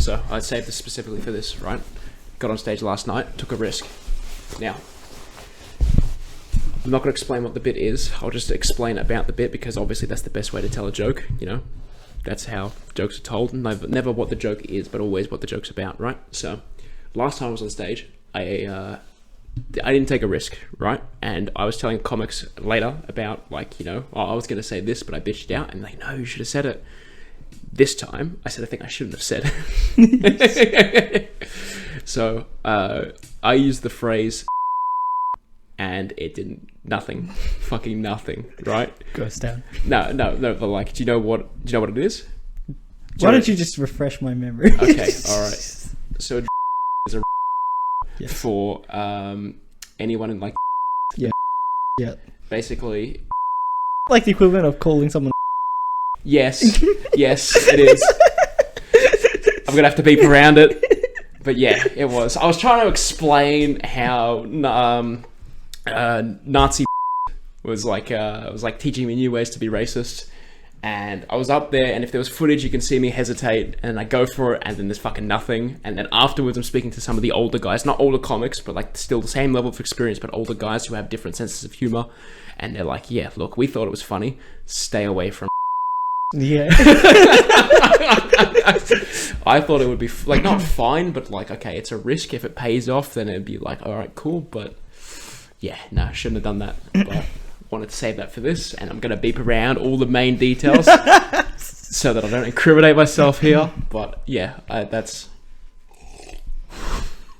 So I saved this specifically for this, right? Got on stage last night, took a risk. Now, I'm not going to explain what the bit is. I'll just explain about the bit because obviously that's the best way to tell a joke, you know? That's how jokes are told. Never what the joke is, but always what the joke's about, right? So, last time I was on stage, I didn't take a risk, right? And I was telling comics later about, like, you know, I was going to say this, but I bitched out. And like, no, you should have said it. This time, I said a thing I shouldn't have said. So, I used the phrase, and it did nothing. Fucking nothing, right? Ghost town. No, but like, do you know what it is? Why don't you just refresh my memory? Okay, alright. So, is a Yes. for anyone in like Yeah. basically Like the equivalent of calling someone. yes it is. I'm gonna have to beep around it, but yeah, it was. I was trying to explain how Nazi was like teaching me new ways to be racist. And I was up there, and if there was footage, you can see me hesitate, and I go for it, and then there's fucking nothing. And then afterwards, I'm speaking to some of the older guys, not older comics, but like still the same level of experience, but older guys who have different senses of humor. And they're like, yeah, look, we thought it was funny. Stay away from Yeah. I thought it would be like not fine, but like, okay, it's a risk. If it pays off, then it'd be like, all right, cool. But yeah, no, shouldn't have done that. But wanted to save that for this, and I'm going to beep around all the main details so that I don't incriminate myself here. But yeah, that's...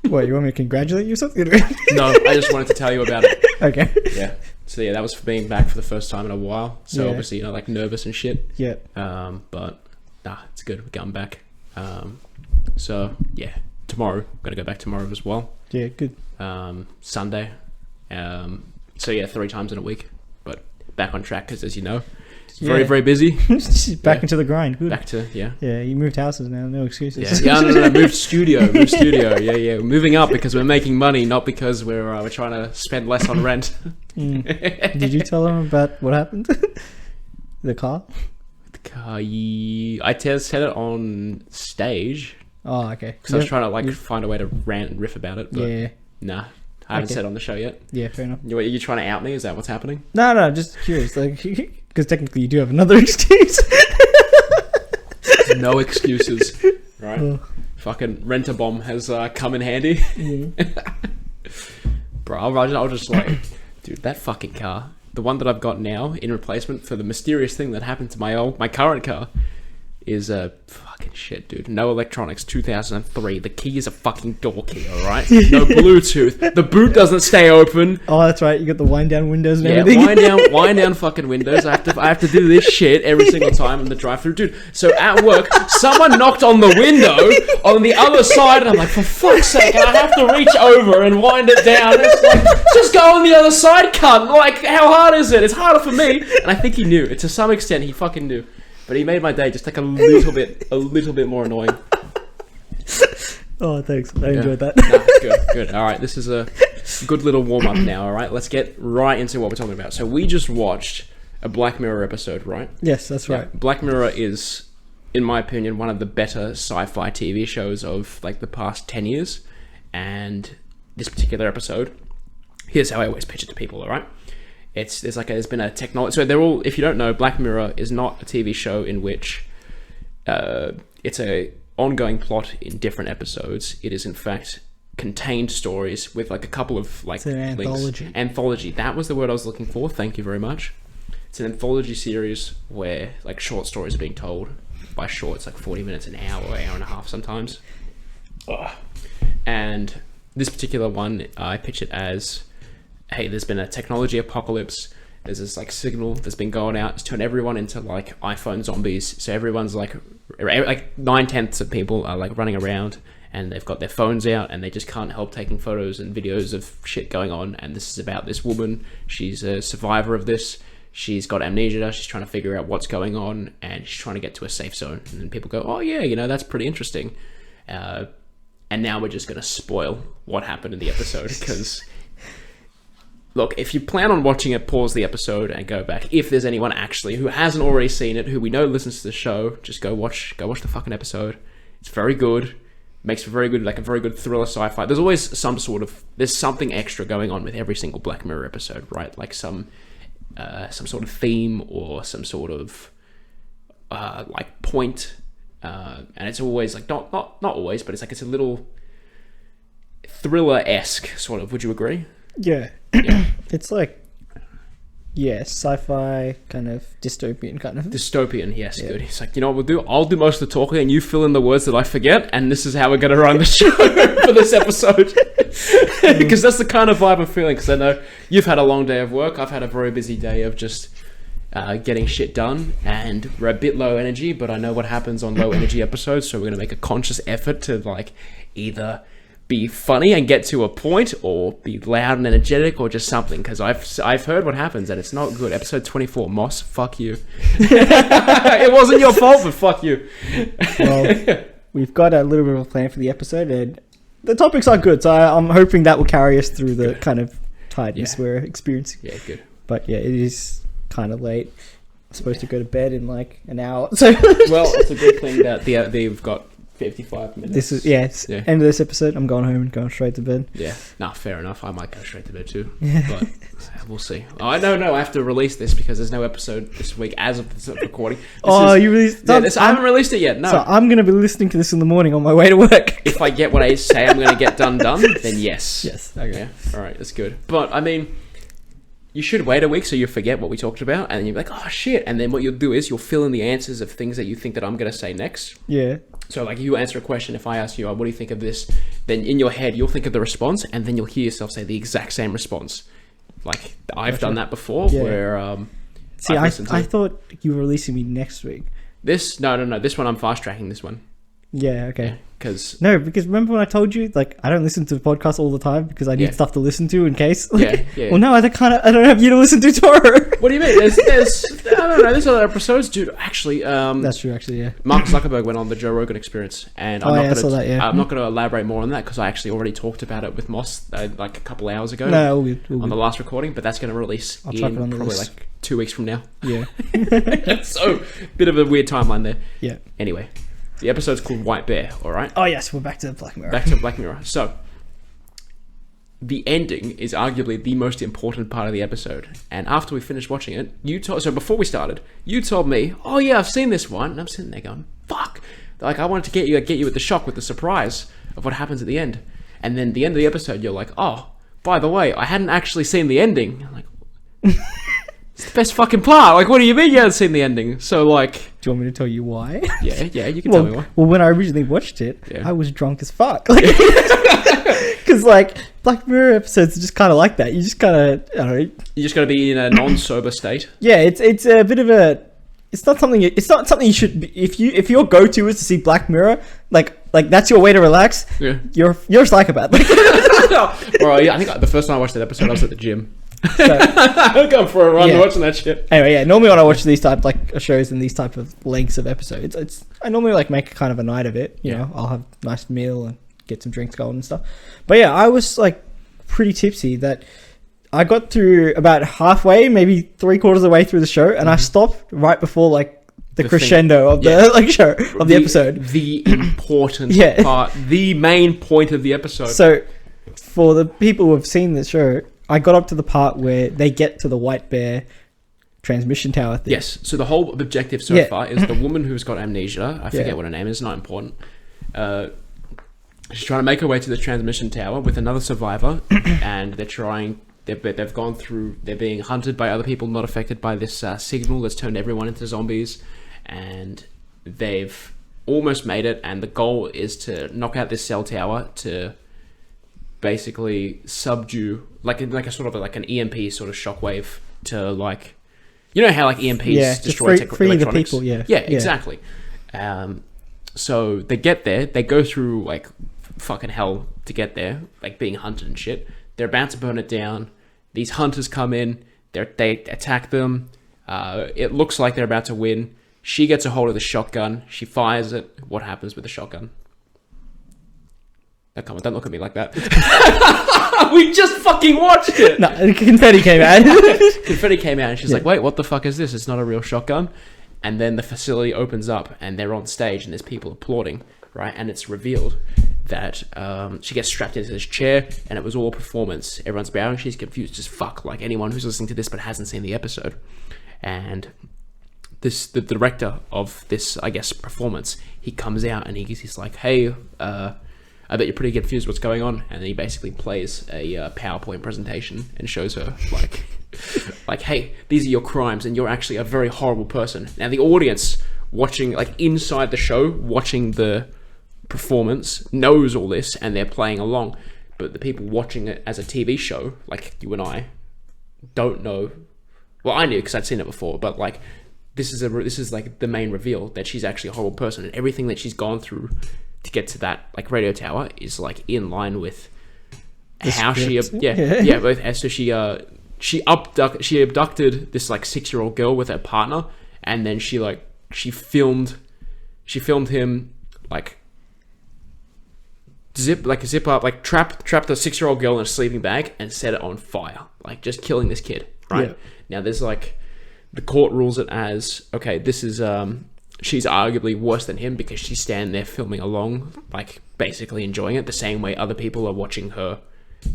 What, you want me to congratulate you or something? No, I just wanted to tell you about it. Okay. Yeah. So yeah, that was for being back for the first time in a while. So Yeah. obviously, you know, like nervous and shit. Yeah. But nah, it's good. We're going back. So yeah, tomorrow. I'm going to go back tomorrow as well. Yeah, good. Sunday. So yeah, 3 times in a week. But back on track because, as you know, very, very busy. Back into the grind. Good. Back to, yeah. Yeah, you moved houses now. No excuses. Yeah, no, moved studio. Yeah. We're moving up because we're making money, not because we're trying to spend less on rent. Did you tell them about what happened? The car? The car, I said it on stage. Oh, okay. Because I was trying to like find a way to rant and riff about it. But Yeah. nah, I haven't said it on the show yet. Yeah, fair enough. You trying to out me? Is that what's happening? No, just curious. Like, because technically you do have another excuse. No excuses, right? Oh. Fucking Rent-A-Bomb has come in handy. Yeah. Bro, I'll just like, dude, that fucking car, the one that I've got now in replacement for the mysterious thing that happened to my current car, is fucking shit, dude. No electronics, 2003. The key is a fucking door key, alright? No Bluetooth. The boot doesn't stay open. Oh, that's right. You got the wind down windows and Yeah, everything. wind down fucking windows. I have to do this shit every single time in the drive-thru, dude. So at work, someone knocked on the window on the other side, and I'm like, for fuck's sake, and I have to reach over and wind it down. It's like, just go on the other side, cunt. Like, how hard is it? It's harder for me. And I think he knew. To some extent, he fucking knew. But he made my day just like a little bit more annoying. Oh, thanks. I enjoyed that. Nah, good. All right, this is a good little warm-up now, all right? Let's get right into what we're talking about. So we just watched a Black Mirror episode, right? Yes, that's right. Yeah, Black Mirror is, in my opinion, one of the better sci-fi TV shows of like the past 10 years. And this particular episode, here's how I always pitch it to people, all right? There's been a technology. So they're all, if you don't know, Black Mirror is not a TV show in which it's a ongoing plot in different episodes. It is in fact contained stories with like a couple of like It's an links. Anthology. That was the word I was looking for. Thank you very much. It's an anthology series where like short stories are being told. By short, it's like 40 minutes, an hour and a half sometimes. Ugh. And this particular one, I pitch it as, hey, there's been a technology apocalypse. There's this like signal that's been going out. It's turned everyone into like iPhone zombies. So everyone's like 9/10 of people are like running around and they've got their phones out and they just can't help taking photos and videos of shit going on. And this is about this woman. She's a survivor of this. She's got amnesia. She's trying to figure out what's going on and she's trying to get to a safe zone. And then people go, oh yeah, you know, that's pretty interesting. And now we're just going to spoil what happened in the episode because... Look, if you plan on watching it, pause the episode and go back. If there's anyone actually who hasn't already seen it, who we know listens to the show, just go watch the fucking episode. It's very good. Makes for very good, like a very good thriller sci-fi. There's always there's something extra going on with every single Black Mirror episode, right? Like some sort of theme or some sort of like point, and it's always like not always, but it's a little thriller-esque sort of. Would you agree? Yeah. Yeah. It's like, yeah, sci-fi kind of dystopian kind of. Dystopian, yes, good. He's like, you know what we'll do? I'll do most of the talking and you fill in the words that I forget, and this is how we're going to run the show for this episode. Because that's the kind of vibe I'm feeling, because I know you've had a long day of work. I've had a very busy day of just getting shit done, and we're a bit low energy, but I know what happens on low energy episodes, so we're going to make a conscious effort to like either be funny and get to a point, or be loud and energetic, or just something, because I've heard what happens and it's not good. Episode 24, Moss, fuck you. It wasn't your fault, but fuck you. Well, we've got a little bit of a plan for the episode, and the topics are good, so I'm hoping that will carry us through the kind of tiredness we're experiencing. Yeah, good. But yeah, it is kind of late. I'm supposed to go to bed in like an hour. So well, it's a good thing that they've got 55 minutes. This is end of this episode. I'm going home and going straight to bed. Yeah, nah, fair enough. I might go straight to bed too. Yeah. But we'll see. Oh, I have to release this because there's no episode this week as of the recording. You released? I haven't released it yet. No. So I'm going to be listening to this in the morning on my way to work. If I get what I say I'm going to get done, then yes. Yes. Okay. Yeah. All right. That's good. But I mean, you should wait a week so you forget what we talked about, and then you're like, oh shit. And then what you'll do is you'll fill in the answers of things that you think that I'm going to say next. Yeah. So like you answer a question, if I ask you, what do you think of this? Then in your head, you'll think of the response, and then you'll hear yourself say the exact same response. Like I've done that before, where see, I thought you were releasing me next week. This no. This one I'm fast tracking. This one. Yeah. Okay. Because remember when I told you like I don't listen to the podcast all the time because I need stuff to listen to in case. Like, yeah. Well, no, I don't have you to listen to tomorrow. What do you mean? There's I don't know. There's other episodes, dude. Actually, that's true. Actually, yeah. Mark Zuckerberg went on the Joe Rogan Experience, and I'm not going to elaborate more on that because I actually already talked about it with Moss like a couple hours ago. No, on the last recording, but that's going to release in probably like 2 weeks from now. Yeah. So bit of a weird timeline there. Yeah. Anyway. The episode's called White Bear, alright? Oh yes, we're back to Black Mirror. Back to Black Mirror. So, the ending is arguably the most important part of the episode. And after we finished watching it, so before we started, you told me, oh yeah, I've seen this one. And I'm sitting there going, fuck. Like, I wanted to get you with the shock, with the surprise of what happens at the end. And then the end of the episode, you're like, oh, by the way, I hadn't actually seen the ending. I'm like, it's the best fucking part. Like, what do you mean you haven't seen the ending? So, like... Do you want me to tell you why? Yeah, you can tell me why. Well, when I originally watched it, I was drunk as fuck. Because, like, Black Mirror episodes are just kind of like that. You just kind of, I don't know... You just got to be in a non-sober state. Yeah, it's a bit of a... It's not something you should be... If your go-to is to see Black Mirror, like that's your way to relax, you're a psychopath. Well, yeah, I think the first time I watched that episode, I was at the gym. So, I'm going for a run watching that shit. Anyway, normally when I watch these type shows and these type of lengths of episodes, I normally like make kind of a night of it. You know, I'll have a nice meal and get some drinks going and stuff. But yeah, I was like pretty tipsy that I got through about halfway, maybe 3/4 of the way through the show, and I stopped right before like the crescendo of the show of the episode. The important part, the main point of the episode. So for the people who have seen the show, I got up to the part where they get to the White Bear transmission tower thing. Yes. So the whole objective so far is the woman who's got amnesia. I forget what her name is. Not important. She's trying to make her way to the transmission tower with another survivor, and they've gone through. They're being hunted by other people not affected by this signal that's turned everyone into zombies, and they've almost made it. And the goal is to knock out this cell tower to basically subdue like a sort of like an EMP sort of shockwave to like, you know how like EMPs destroy free electronics. The people, yeah, exactly. So they get there, they go through like fucking hell to get there, like being hunted and shit. They're about to burn it down. These hunters come in, they attack them. It looks like they're about to win. She gets a hold of the shotgun. She fires it. What happens with the shotgun? Oh, come on, don't look at me like that. We just fucking watched it. No, confetti came out. Confetti came out and she's like, wait, what the fuck is this? It's not a real shotgun. And then the facility opens up and they're on stage and there's people applauding. right? And it's revealed that she gets strapped into this chair, and it was all performance. Everyone's bowing. She's confused as fuck, like anyone who's listening to this but hasn't seen the episode. And the director of this, I guess, performance, he comes out and he's like, "Hey, I bet you're pretty confused what's going on." And then he basically plays a PowerPoint presentation and shows her like, "Hey, these are your crimes, and you're actually a very horrible person." Now the audience watching, like inside the show, watching the performance, knows all this, and they're playing along. But the people watching it as a TV show, like you and I, don't know. Well, I knew because I'd seen it before, but like this is like the main reveal that she's actually a horrible person, and everything that she's gone through to get to that like radio tower is like in line with The how script. both. So she abducted this like 6-year-old girl with her partner, and then she filmed him like zip up, like trap the 6-year-old girl in a sleeping bag and set it on fire, like just killing this kid, right? Yeah. Now there's like, the court rules it as, okay, this is she's arguably worse than him because she's standing there filming along, like basically enjoying it the same way other people are watching her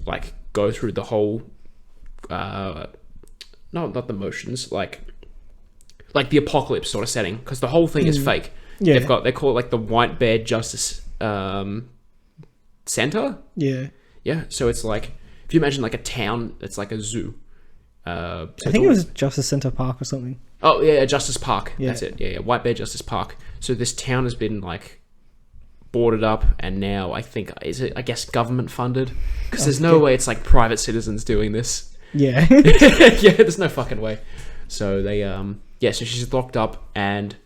like go through the whole not the motions, like the apocalypse sort of setting, because the whole thing is fake. Yeah. They call it like the White Bear Justice Center. Yeah. Yeah, so it's like, if you imagine like a town that's like a zoo. I think it was Justice Center Park or something. Oh yeah, Justice Park. Yeah. That's it. Yeah, White Bear Justice Park. So this town has been like boarded up, and now I guess government funded, because there's no way it's like private citizens doing this. Yeah. Yeah, there's no fucking way. So they so she's locked up, and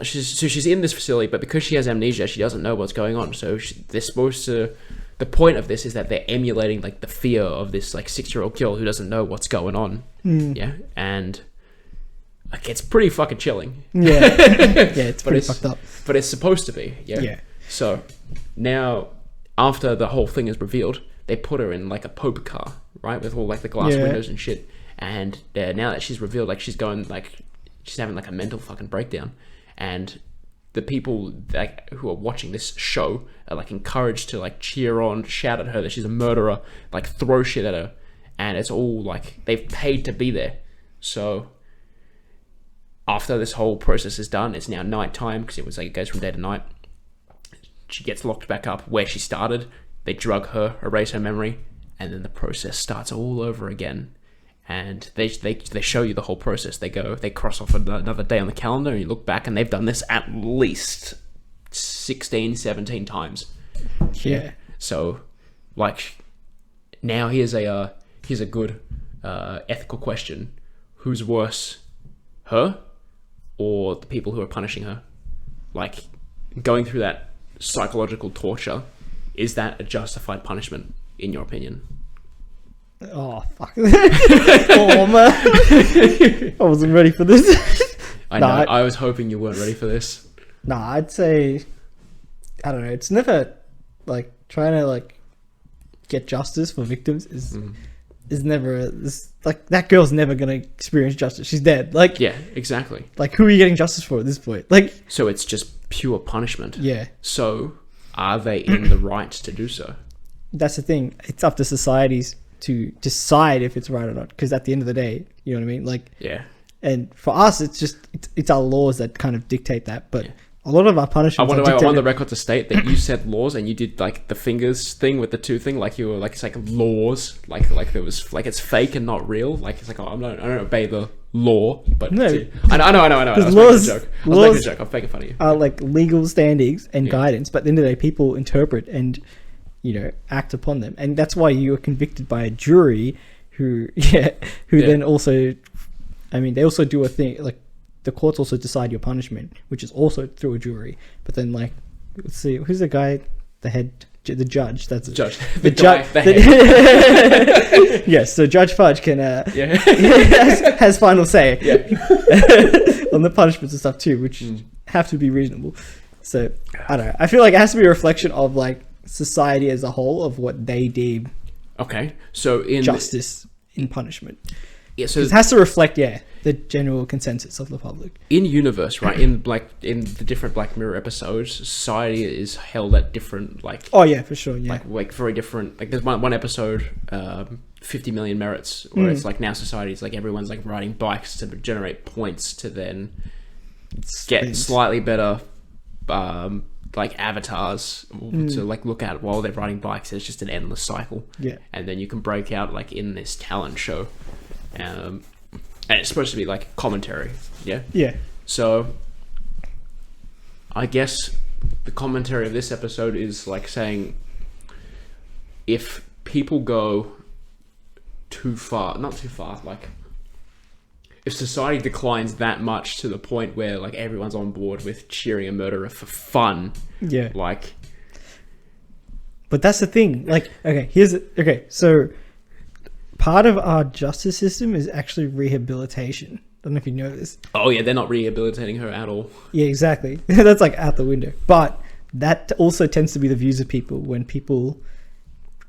she's in this facility, but because she has amnesia, she doesn't know what's going on. So they're supposed to. The point of this is that they're emulating like the fear of this like 6-year-old girl who doesn't know what's going on. Yeah, and like it's pretty fucking chilling. Yeah. Yeah, it's pretty fucked up. But it's supposed to be. Yeah. Yeah. So now, after the whole thing is revealed, they put her in like a Pope car, right, with all like the glass windows and shit. And now that she's revealed, like she's having like a mental fucking breakdown, and the people like who are watching this show are like encouraged to like cheer on, shout at her that she's a murderer, like throw shit at her, and it's all like they've paid to be there. So after this whole process is done, it's now nighttime, because it was like it goes from day to night. She gets locked back up where she started. They drug her, erase her memory, and then the process starts all over again. And they show you the whole process. They cross off another day on the calendar, and you look back, and they've done this at least 16, 17 times. Yeah. So, like, now here's a good ethical question: who's worse, her or the people who are punishing her? Like, going through that psychological torture, is that a justified punishment in your opinion? Oh, fuck. Oh, man. I wasn't ready for this. I know. I was hoping you weren't ready for this. Nah, I'd say, I don't know. It's never, like, trying to, like, get justice for victims is never, like, that girl's never going to experience justice. She's dead. Like, yeah, exactly. Like, who are you getting justice for at this point? Like, so it's just pure punishment. Yeah. So, are they in the right to do so? That's the thing. It's up to societies to decide if it's right or not, because at the end of the day, you know what I mean, like, yeah. And for us, it's just it's our laws that kind of dictate that. But a lot of our punishments. I want the record to state that you said laws, and you did like the fingers thing with the two thing, like you were like, it's like laws, like there was like it's fake and not real. Like it's like, oh, I don't obey the law, but no, I know. I was laws, making a joke. I was making a joke. I'm making fun of you. Are like legal standings and guidance, but at the end of the day, people interpret and, you know, act upon them, and that's why you are convicted by a jury who then also, I mean, they also do a thing, like the courts also decide your punishment, which is also through a jury. But then, like, let's see, who's the guy, the judge? That's the judge. The judge. Yes, so Judge Fudge can has final say on the punishments and stuff too, which have to be reasonable. So I don't know. I feel like it has to be a reflection of like society as a whole of what they deem okay. So in justice in punishment. Yeah, so It has to reflect, the general consensus of the public. in universe, right? In the different Black Mirror episodes, society is held at different Oh yeah, for sure. Yeah. like very different. Like there's one episode, 50 million merits, where it's like now society's like everyone's like riding bikes to generate points to then get Spins. slightly better like avatars to like look at while they're riding bikes. It's just an endless cycle. Yeah. And then you can break out like in this talent show, and it's supposed to be like commentary. Yeah. So I guess the commentary of this episode is like saying, if people go too far, not too far, like if society declines that much to the point where like everyone's on board with cheering a murderer for fun, Yeah. like, But that's the thing. Like, so part of our justice system is actually rehabilitation. I don't know if you know this. oh yeah, they're not rehabilitating her at all. Yeah, exactly. That's like out the window. But that also tends to be the views of people when people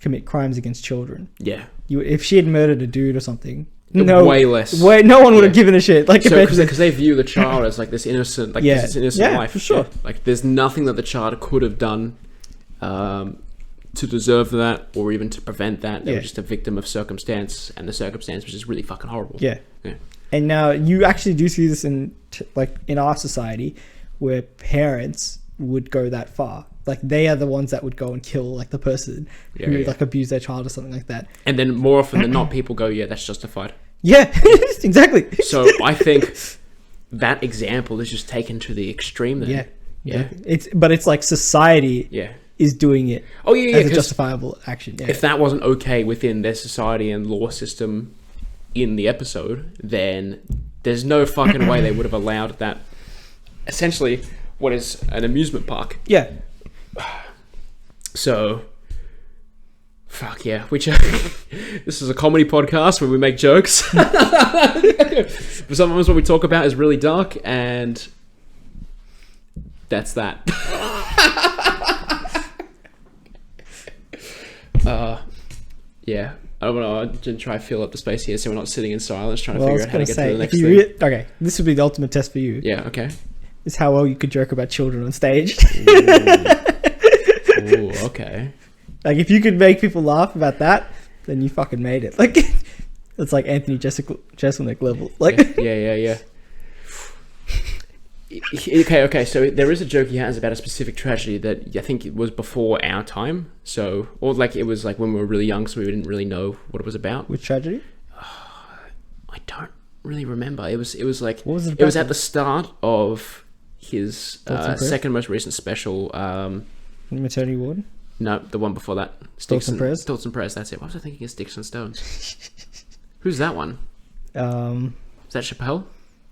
commit crimes against children. Yeah. If she had murdered a dude or something, Way less. no one would have given a shit. Like, So because they view the child as like this innocent, like this innocent life. for sure. Like there's nothing that the child could have done to deserve that or even to prevent that. They were just a victim of circumstance, and the circumstance was just really fucking horrible. Yeah. Yeah. And now you actually do see this in our society, where parents would go that far. Like they are the ones that would go and kill like the person who like abused their child or something like that. And then more often than not, people go, "Yeah, that's justified." Yeah, exactly. So I think that example is just taken to the extreme. Then. Yeah. It's like society is doing it. Oh yeah, as a justifiable action. Yeah. If that wasn't okay within their society and law system in the episode, then there's no fucking way they would have allowed that. Essentially, what is an amusement park? Yeah. So, fuck yeah. This is a comedy podcast where we make jokes. But sometimes what we talk about is really dark, and that's that. Yeah. I don't want to try to fill up the space here so we're not sitting in silence trying to figure out how to get to the next thing. Okay, this would be the ultimate test for you. Yeah, okay. Is how well you could joke about children on stage. Ooh, okay. Like if you could make people laugh about that, then you fucking made it. Like it's like Anthony Jeselnik level. Like Yeah. Okay. So there is a joke he has about a specific tragedy that I think it was before our time. So, or like it was like when we were really young, so we didn't really know what it was about. Which tragedy? I don't really remember. It was like what was it was at the start of his second most recent special. Maternity ward? No, the one before that. Stilts and Prayers? Stilts and Prayers, that's it. Why was I thinking of Sticks and Stones? Who's that one? Is that Chappelle?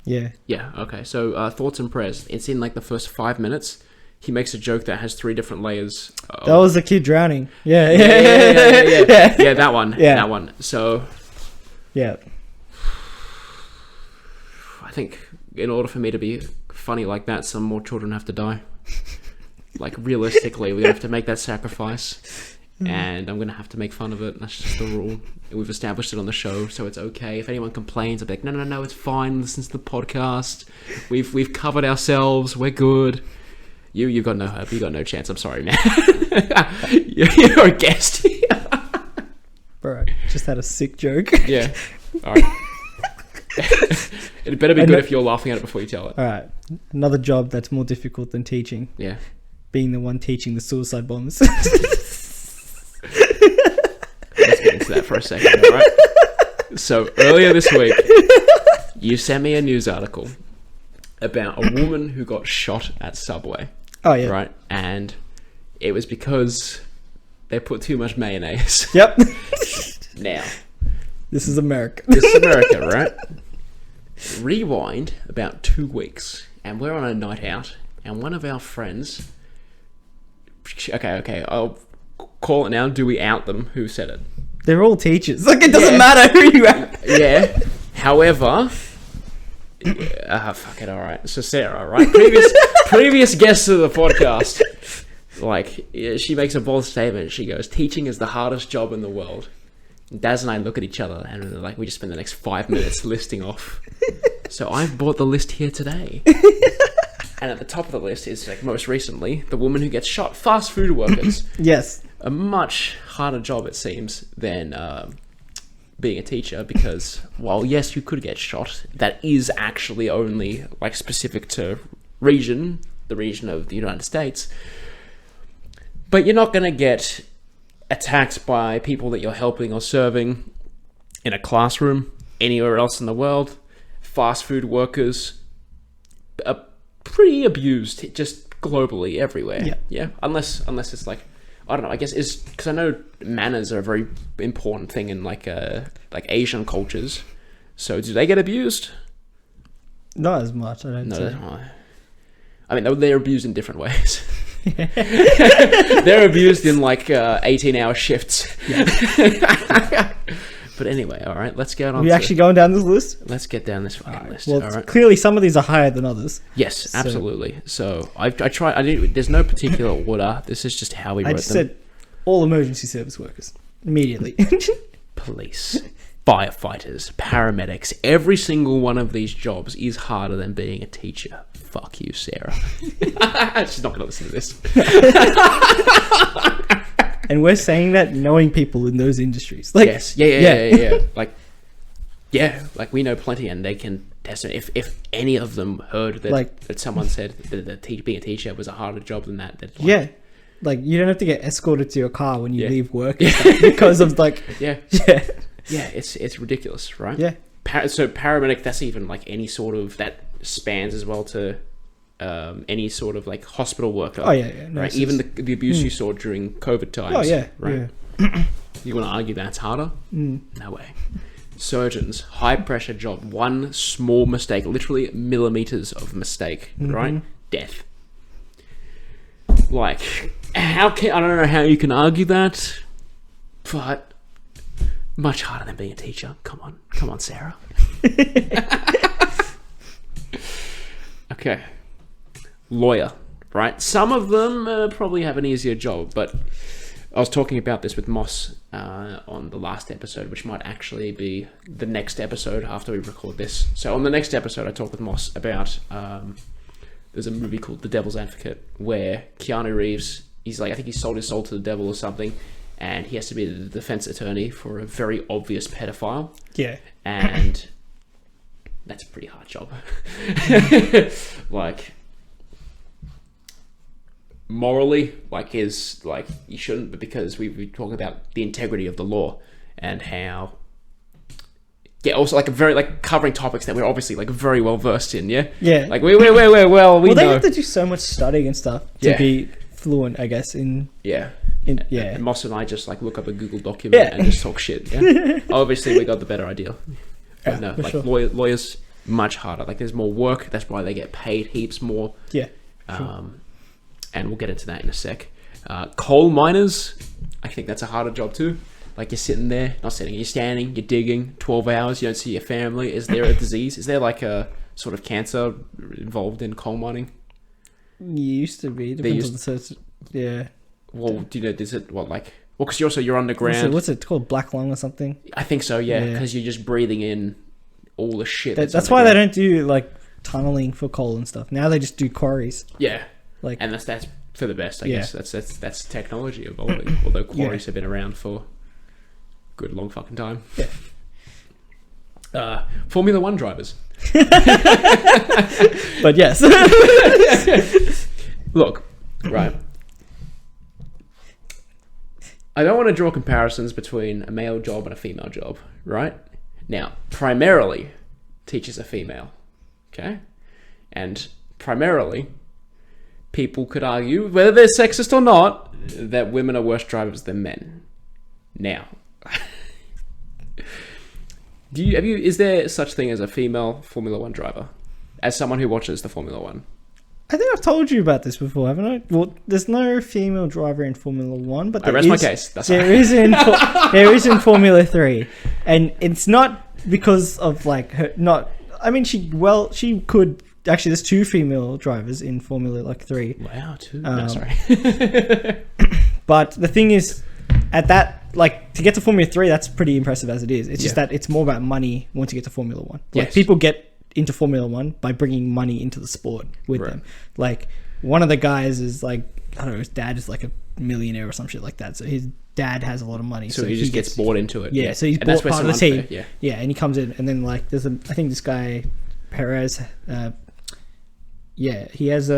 Yeah. Yeah, okay. So, Thoughts and Prayers. It's in like the first 5 minutes. He makes a joke that has 3 different layers. That was the kid drowning. Yeah, that one. Yeah. That one. So, yeah. I think in order for me to be funny like that, some more children have to die. Like, realistically, we have to make that sacrifice. And I'm going to have to make fun of it. That's just the rule. We've established it on the show, so it's okay. If anyone complains, I'll be like, no, it's fine. Listen to the podcast. We've covered ourselves. We're good. You've got no hope. You got no chance. I'm sorry, man. You're a guest. Bro, just had a sick joke. Yeah. All right. It better be good if you're laughing at it before you tell it. All right. Another job that's more difficult than teaching. Yeah. Being the one teaching the suicide bombers. Let's get into that for a second, all right? So, earlier this week, you sent me a news article about a woman who got shot at Subway. Oh, yeah. Right? And it was because they put too much mayonnaise. Yep. Now. This is America. This is America, right? Rewind about 2 weeks, and we're on a night out, and one of our friends... Okay, I'll call it now. Do we out them? Who said it? They're all teachers. Like, it doesn't matter who you are. Yeah. However... fuck it, alright. So Sarah, right? Previous guest of the podcast. Like, she makes a bold statement. She goes, teaching is the hardest job in the world. Dazz and I look at each other and we're like, we just spend the next 5 minutes listing off. So I've bought the list here today. And at the top of the list is, like, most recently, the woman who gets shot. Fast food workers. Yes. A much harder job, it seems, than being a teacher, because while yes, you could get shot, that is actually only, like, specific to the region of the United States. But you're not going to get attacked by people that you're helping or serving in a classroom anywhere else in the world. Fast food workers are pretty abused just globally everywhere. Yeah. Unless it's like, I don't know, I guess is because I know manners are a very important thing in like Asian cultures. So do they get abused? Not as much, I don't think. I mean, they're abused in different ways. They're abused in like 18-hour shifts. Yeah. But anyway, all right, let's get on. Are we actually going down this list? Let's get down this fucking list. Well, all right. Clearly some of these are higher than others. Yes, absolutely. So I didn't. There's no particular order. This is just how we wrote them. I just said all emergency service workers immediately. Police, firefighters, paramedics. Every single one of these jobs is harder than being a teacher. Fuck you, Sarah. She's not going to listen to this. And we're saying that knowing people in those industries. Like, yes. Yeah. Like we know plenty, and they can test it. If any of them heard that someone said that being a teacher was a harder job than that. Like you don't have to get escorted to your car when you leave work because of like... Yeah, it's ridiculous, right? Yeah. So paramedic, that's even like any sort of... That spans as well to any sort of like hospital worker. Oh, yeah. No, right? Even the abuse you saw during COVID times. Oh, yeah. Right? Yeah. You want to argue that's harder? No way. Surgeons, high pressure job. One small mistake, literally millimeters of mistake, right? Death. Like, I don't know how you can argue that, but much harder than being a teacher. Come on, Sarah. Okay. Lawyer, right? Some of them probably have an easier job, but I was talking about this with Moss on the last episode, which might actually be the next episode after we record this. So on the next episode, I talked with Moss about there's a movie called The Devil's Advocate where Keanu Reeves, he's like, I think he sold his soul to the devil or something, and he has to be the defense attorney for a very obvious pedophile. Yeah. And that's a pretty hard job. Like, morally, like, is like, you shouldn't, but because we talk about the integrity of the law and how, also like a very like covering topics that we're obviously like very well versed in. Like we're well they know. have to do so much studying and stuff to be fluent, I guess. And Moss and I just like look up a Google document and just talk shit. Obviously we got the better idea. But no, like sure. Lawyers much harder. Like there's more work. That's why they get paid heaps more. And we'll get into that in a sec. Coal miners, I think that's a harder job too. Like you're sitting there, not sitting, you're standing, you're digging, 12 hours, you don't see your family. Is there a disease? Is there like a sort of cancer involved in coal mining? Used to be. Depends on the search. Yeah. Well, do you know, is it what like... Well, because you're underground. What's it called? Black lung or something? I think so, yeah. Because you're just breathing in all the shit. That's why they don't do like tunneling for coal and stuff. Now they just do quarries. Yeah. Like, and that's for the best, I guess. That's technology evolving. Although quarries have been around for good long fucking time. Yeah. Formula 1 drivers. But yes. Look, right. I don't want to draw comparisons between a male job and a female job, right? Now, primarily, teachers are female, okay? And primarily, people could argue, whether they're sexist or not, that women are worse drivers than men. Now, is there such thing as a female Formula 1 driver? As someone who watches the Formula 1. I think I've told you about this before, haven't I? Well, there's no female driver in Formula 1, but I rest my case. There is in Formula 3. And it's not because of like her, not, I mean, she could, actually there's 2 female drivers in Formula 3. Wow, 2? No, sorry. But the thing is, at that like to get to Formula 3, that's pretty impressive as it is. It's just Yeah. that it's more about money once you get to Formula 1. Like Yes. people get into Formula 1 by bringing money into the sport with Right. them. Like one of the guys is like, I don't know, his dad is like a millionaire or some shit like that. So his dad has a lot of money. So he just gets bought into it. Yeah, so he's And that's bought where part of some the team. unfair- Yeah, and he comes in, and then like there's I think this guy Perez, he has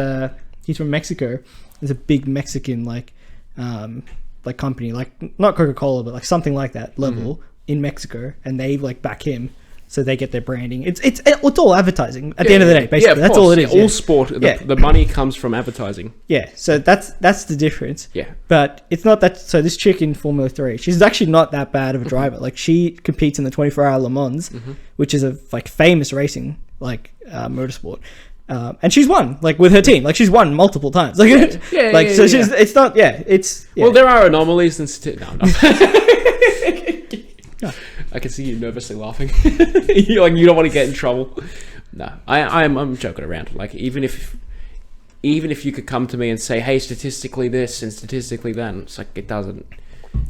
he's from Mexico. There's a big Mexican like company, like not Coca-Cola, but like something like that level in Mexico, and they like back him. So they get their branding. It's all advertising at the end of the day. Basically, that's all it is. All sport. The money comes from advertising. Yeah, so that's the difference. Yeah. But it's not that. So this chick in Formula 3, she's actually not that bad of a driver. Like she competes in the 24-hour Le Mans, which is a like famous racing motorsport. And she's won like with her team. Like she's won multiple times. Like she's. It's not. Yeah. It's. Yeah. Well, there are anomalies and no. I can see you nervously laughing. You're like you don't want to get in trouble. No, I'm joking around. Like even if you could come to me and say, "Hey, statistically this and statistically that," it's like it doesn't.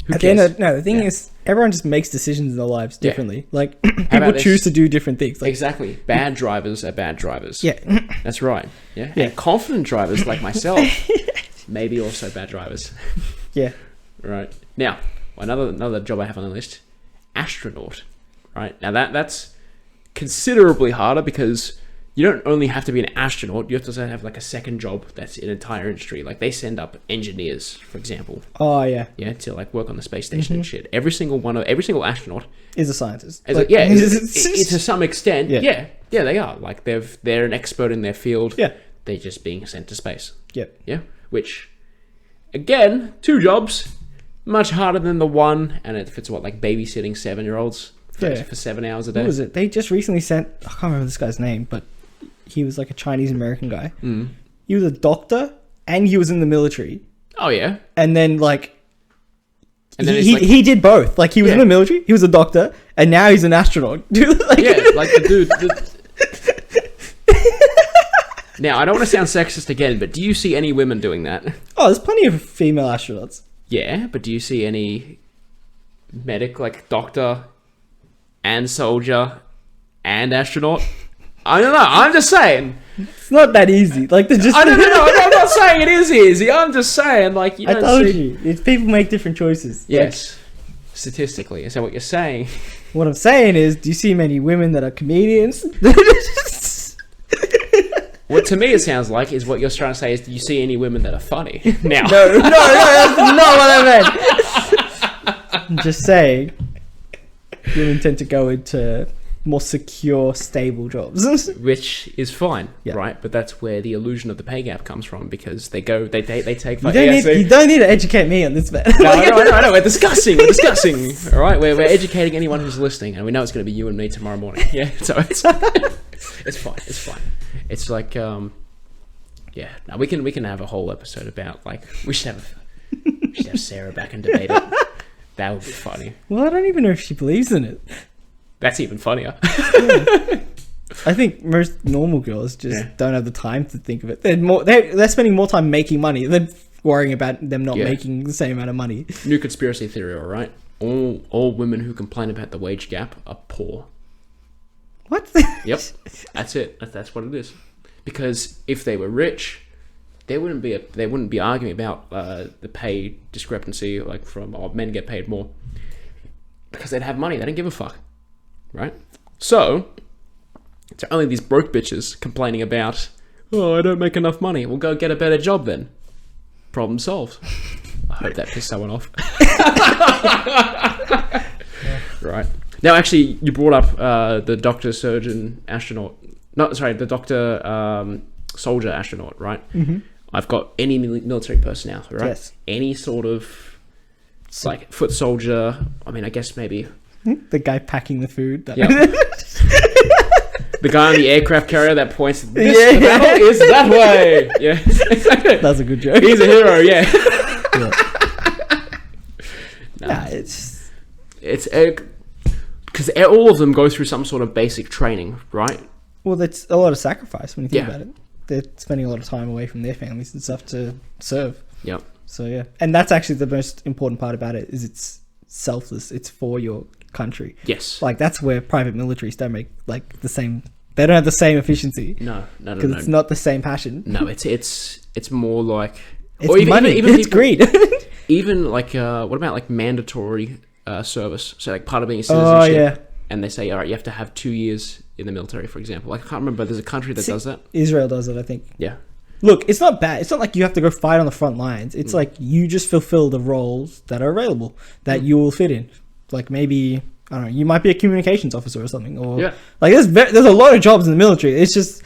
Who cares? The thing is, everyone just makes decisions in their lives differently. Like people about choose this? to do different things. Like, Exactly. Bad drivers are bad drivers. yeah, That's right. Yeah. Yeah. And confident drivers like myself, maybe also bad drivers. yeah. Right. Now, another job I have on the list, astronaut. Right. Now that's considerably harder because you don't only have to be an astronaut, you have to also have like a second job that's an entire industry. Like they send up engineers, for example. Oh yeah. Yeah, to like work on the space station and shit. Every single astronaut Is a scientist. is Like, to some extent. Yeah. Yeah, they are. Like they're an expert in their field. Yeah. They're just being sent to space. Yep. Yeah. Which, again, 2 jobs, much harder than the one, and if it's like babysitting 7-year-olds for 7 hours a day. Who was it? They just recently sent. I can't remember this guy's name, but he was like a Chinese American guy. Mm. He was a doctor and he was in the military. Oh yeah. And then like. And then he did both. Like he was in the military, he was a doctor, and now he's an astronaut. Like, yeah, like the dude. Now, I don't want to sound sexist again, but do you see any women doing that? Oh, there's plenty of female astronauts. Yeah, but do you see any medic, like doctor and soldier and astronaut? I don't know. I'm just saying. It's not that easy. Like they're just. I don't know. I'm not saying it is easy. I'm just saying, like you I don't told see. you, it's people make different choices. Yes, statistically. Is that what you're saying? What I'm saying is, do you see many women that are comedians? What to me it sounds like is what you're trying to say is, do you see any women that are funny? Now, No, that's not what I meant. I'm just saying, women tend to go into more secure, stable jobs. which is fine, Yeah. right? But that's where the illusion of the pay gap comes from, because they take. You don't need to educate me on this, man. No, I know. We're discussing. All right, we're educating anyone who's listening, and we know it's going to be you and me tomorrow morning. Yeah, so it's fine. It's fine. It's like no, we can have a whole episode about like we should have Sarah back and debate it. That would be funny. Well, I don't even know if she believes in it. That's even funnier. I think most normal girls just don't have the time to think of it. They're spending more time making money than worrying about them not making the same amount of money. New conspiracy theory, all right? All women who complain about the wage gap are poor. What? Yep, that's it. That's what it is. Because if they were rich, they wouldn't be arguing about the pay discrepancy, like from men get paid more, because they'd have money. They don't give a fuck, right? So it's only these broke bitches complaining about, oh, I don't make enough money. Well, go get a better job then. Problem solved. I hope that pissed someone off. Right. Now, actually, you brought up the doctor, surgeon, astronaut. The doctor, soldier, astronaut, right? Mm-hmm. I've got any military personnel, right? Yes. Any sort of, like, foot soldier. I mean, I guess maybe... The guy packing the food. Yep. The guy on the aircraft carrier that points, this battle is that way. Yeah. That's a good joke. He's a hero, yeah. It's because all of them go through some sort of basic training, right? Well, that's a lot of sacrifice when you think Yeah. about it. They're spending a lot of time away from their families and stuff to serve. Yep. So yeah, and that's actually the most important part about it is it's selfless. It's for your country. Yes. Like that's where private militaries don't make like the same. They don't have the same efficiency. No. Because it's not the same passion. No, it's more like it's money. It's greed. Even like what about like mandatory service? So like part of being a citizenship. Oh yeah. And they say, all right, you have to have 2 years in the military, for example. Like, I can't remember. There's a country that does that. Israel does it, I think. Yeah. Look, it's not bad. It's not like you have to go fight on the front lines. It's like you just fulfill the roles that are available that you will fit in. Like maybe, I don't know, you might be a communications officer or something. Or like there's a lot of jobs in the military. It's just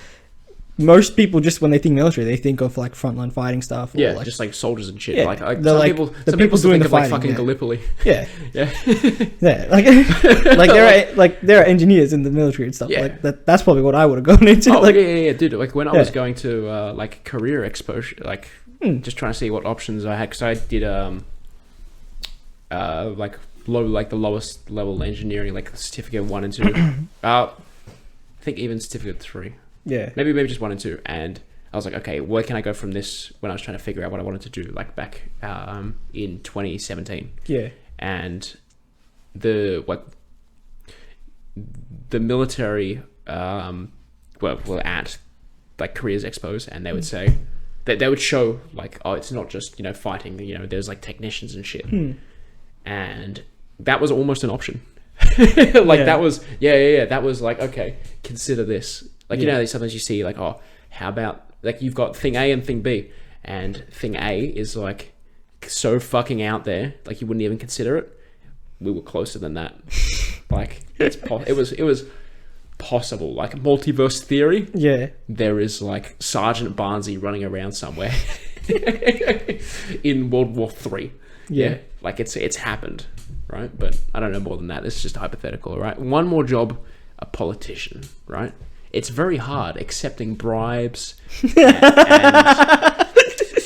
most people just when they think military, they think of like frontline fighting stuff. Or like, just like soldiers and shit. Yeah, like some like, people, some people doing think the of like fighting, fucking Gallipoli. Yeah, Yeah. yeah. Like there are engineers in the military and stuff. Yeah. Like that's probably what I would have gone into. Oh like, yeah, dude. Like when I was going to like career exposure, like just trying to see what options I had, because I did like the lowest level engineering, like certificate 1 and 2. I think even certificate 3. Yeah. Maybe just 1 and 2. And I was like, okay, where can I go from this when I was trying to figure out what I wanted to do, like back in 2017. Yeah. And the military were at like careers expos, and they would say that they would show like, oh, it's not just, fighting, there's like technicians and shit. And that was almost an option. That was that was like, okay, consider this. Like, sometimes you see like, oh, how about like you've got thing A and thing B, and thing A is like so fucking out there, like you wouldn't even consider it. We were closer than that. Like it was possible. Like multiverse theory. Yeah. There is like Sergeant Barnzey running around somewhere in World War 3. Yeah. Like it's happened, right? But I don't know more than that. It's just hypothetical, right? One more job, a politician, right? It's very hard accepting bribes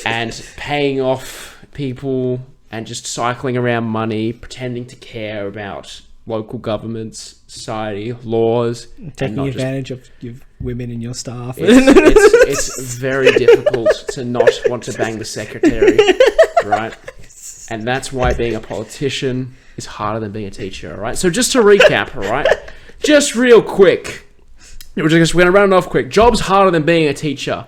and paying off people and just cycling around money, pretending to care about local governments, society, laws. Taking advantage of women in your staff. It's very difficult to not want to bang the secretary, right? And that's why being a politician is harder than being a teacher, all right? So just to recap, all right? Just real quick. We're going to run it off quick. Jobs harder than being a teacher.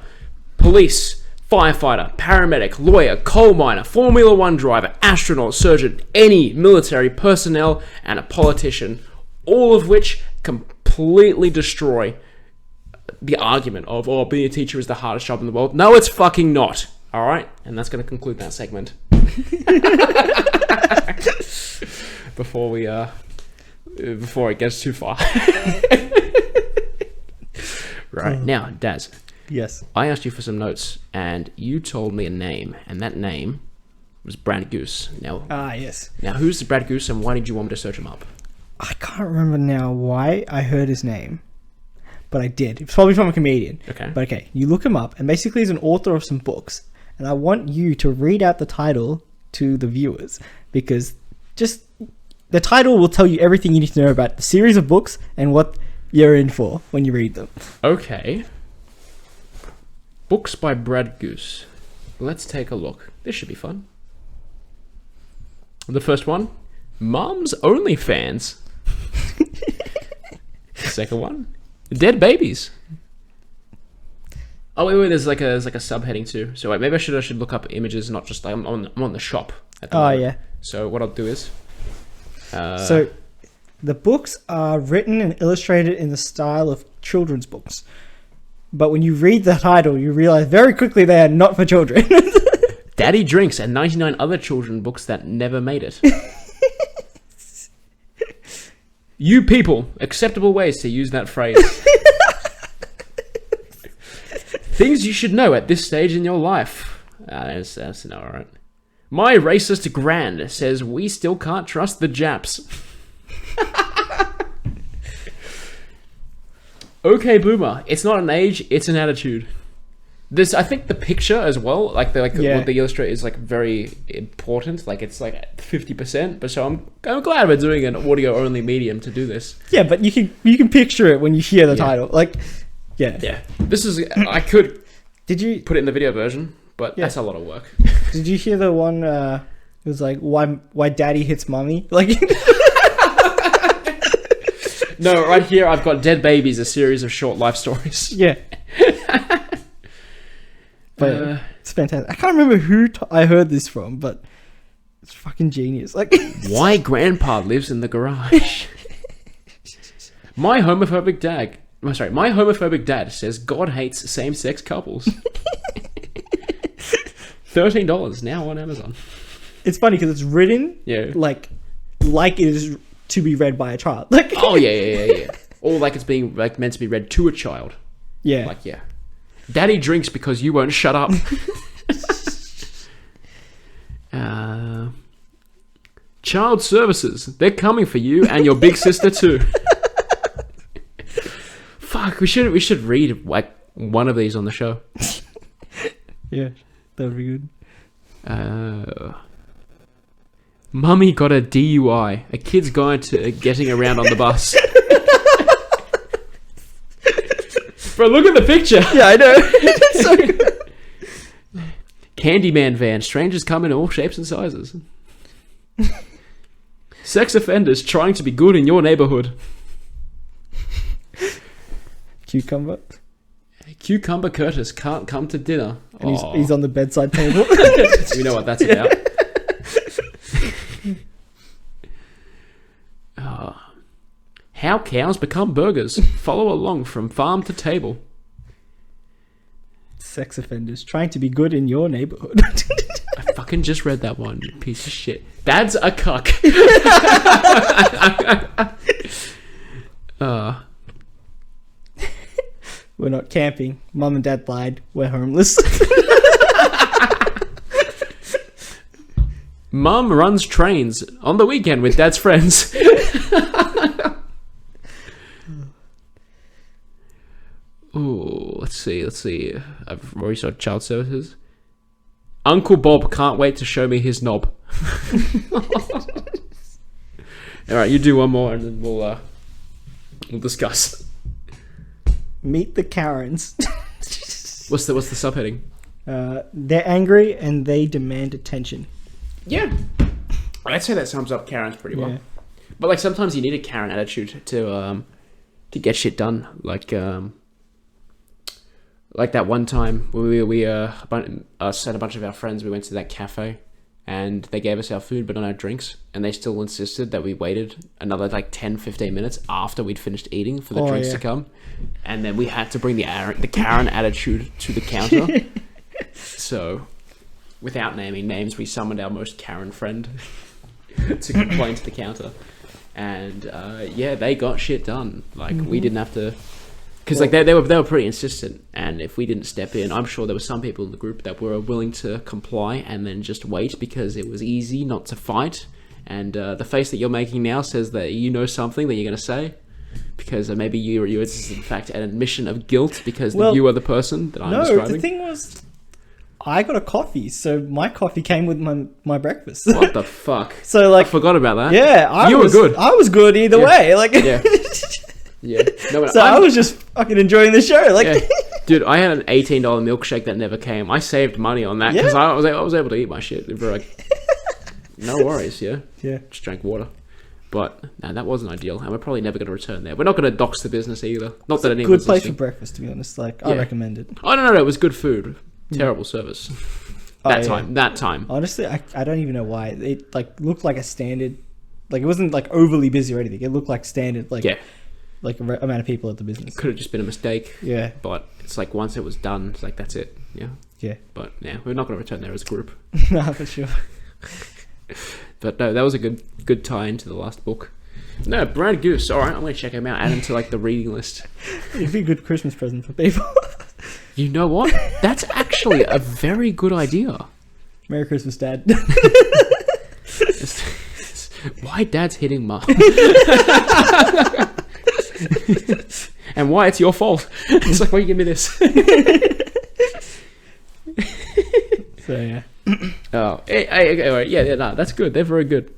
Police, firefighter, paramedic, lawyer, coal miner, Formula 1 driver, astronaut, surgeon, any military personnel, and a politician. All of which completely destroy the argument of, oh, being a teacher is the hardest job in the world. No, it's fucking not. All right? And that's going to conclude that segment. Before it gets too far. Right. Now, Dazz. Yes. I asked you for some notes, and you told me a name, and that name was Brad Goose. Now, yes. Now, who's Brad Goose, and why did you want me to search him up? I can't remember now why I heard his name, but I did. It's probably from a comedian. Okay. But okay, you look him up, and basically he's an author of some books, and I want you to read out the title to the viewers, because just the title will tell you everything you need to know about the series of books and what you're in for when you read them. Okay. Books by Brad Goose. Let's take a look. This should be fun. The first one, Mom's OnlyFans. Second one, Dead Babies. Oh wait, there's like a subheading too. So wait, maybe I should look up images, not just like I'm on the shop at the moment. Yeah. So what I'll do is so the books are written and illustrated in the style of children's books. But when you read the title, you realize very quickly they are not for children. Daddy Drinks and 99 other children books that never made it. You people, acceptable ways to use that phrase. Things you should know at this stage in your life. That's no, alright. My racist grand says we still can't trust the Japs. Okay, Boomer. It's not an age, it's an attitude. I think the picture as well, what the illustrator is like very important. Like it's like 50%. But so I'm glad we're doing an audio only medium to do this. Yeah, but you can picture it when you hear the title. Like, yeah. Yeah. This is I could. Did you put it in the video version? But that's a lot of work. Did you hear the one It was like, why daddy hits mommy? Like, No, right here I've got Dead Babies, a series of short life stories. yeah. But it's fantastic. I can't remember who I heard this from, but it's fucking genius. Like, Why Grandpa Lives in the Garage. My homophobic dad says God hates same-sex couples. $13 now on Amazon. it's funny because it's written like it is to be read by a child. Like, Oh yeah. Or like it's being like meant to be read to a child. yeah. Like Daddy drinks because you won't shut up. Child services, they're coming for you and your big sister too. Fuck, we should read like one of these on the show. Yeah, that would be good. Mummy got a DUI. A kid's going to getting around on the bus. Bro, look at the picture. Yeah, I know. It's so good. Candyman van. Strangers come in all shapes and sizes. Sex offenders trying to be good in your neighborhood. Cucumber. Cucumber Curtis can't come to dinner. And he's on the bedside table. We know what that's about. How cows become burgers. Follow along from farm to table. Sex offenders trying to be good in your neighborhood. I fucking just read that one, you piece of shit. Dad's a cuck. We're not camping. Mum and Dad lied. We're homeless. Mum runs trains on the weekend with Dad's friends. Ooh, let's see. I've already saw child services. Uncle Bob can't wait to show me his knob. Alright, you do one more and then we'll discuss. Meet the Karens. What's the subheading? They're angry and they demand attention. Yeah. I'd say that sums up Karen's pretty well. Yeah. But like sometimes you need a Karen attitude to get shit done. Like that one time when us and a bunch of our friends, we went to that cafe and they gave us our food but not our drinks, and they still insisted that we waited another like 10-15 minutes after we'd finished eating for the drinks to come, and then we had to bring the Karen attitude to the counter. So without naming names, we summoned our most Karen friend to complain to the counter, and they got shit done. Like we didn't have to. Because like they were pretty insistent, and if we didn't step in, I'm sure there were some people in the group that were willing to comply and then just wait because it was easy not to fight. And the face that you're making now says that you know something that you're going to say, because maybe it's in fact an admission of guilt because you are the person that I'm describing. No, the thing was, I got a coffee, so my coffee came with my breakfast. What the fuck? So like, I forgot about that. Yeah, you were good. I was good either way. Like. Yeah. Yeah. No, so I was just fucking enjoying the show. Like, yeah. Dude, I had an $18 milkshake that never came. I saved money on that because I was able to eat my shit. For like, no worries, yeah. Just drank water. But no, that wasn't ideal, and we're probably never going to return there. We're not going to dox the business either. Not that anyone's good place listening. for breakfast, to be honest. Like, I recommend it. Oh no, it was good food. Terrible service. That time. Honestly, I don't even know why. It like looked like a standard. Like it wasn't like overly busy or anything. It looked like standard. Like like amount of people at the business. Could have just been a mistake. Yeah. But it's like once it was done, it's like that's it. Yeah. Yeah. But yeah, we're not going to return there as a group. No, for sure. But no, that was a good tie into the last book. No, Brad Goose. All right, I'm going to check him out. Add him to like the reading list. It'd be a good Christmas present for people. You know what? That's actually a very good idea. Merry Christmas, Dad. Why Dad's hitting Mum? And why it's your fault. It's like, why you give me this? So yeah. Oh, hey, yeah, no, that's good. They're very good.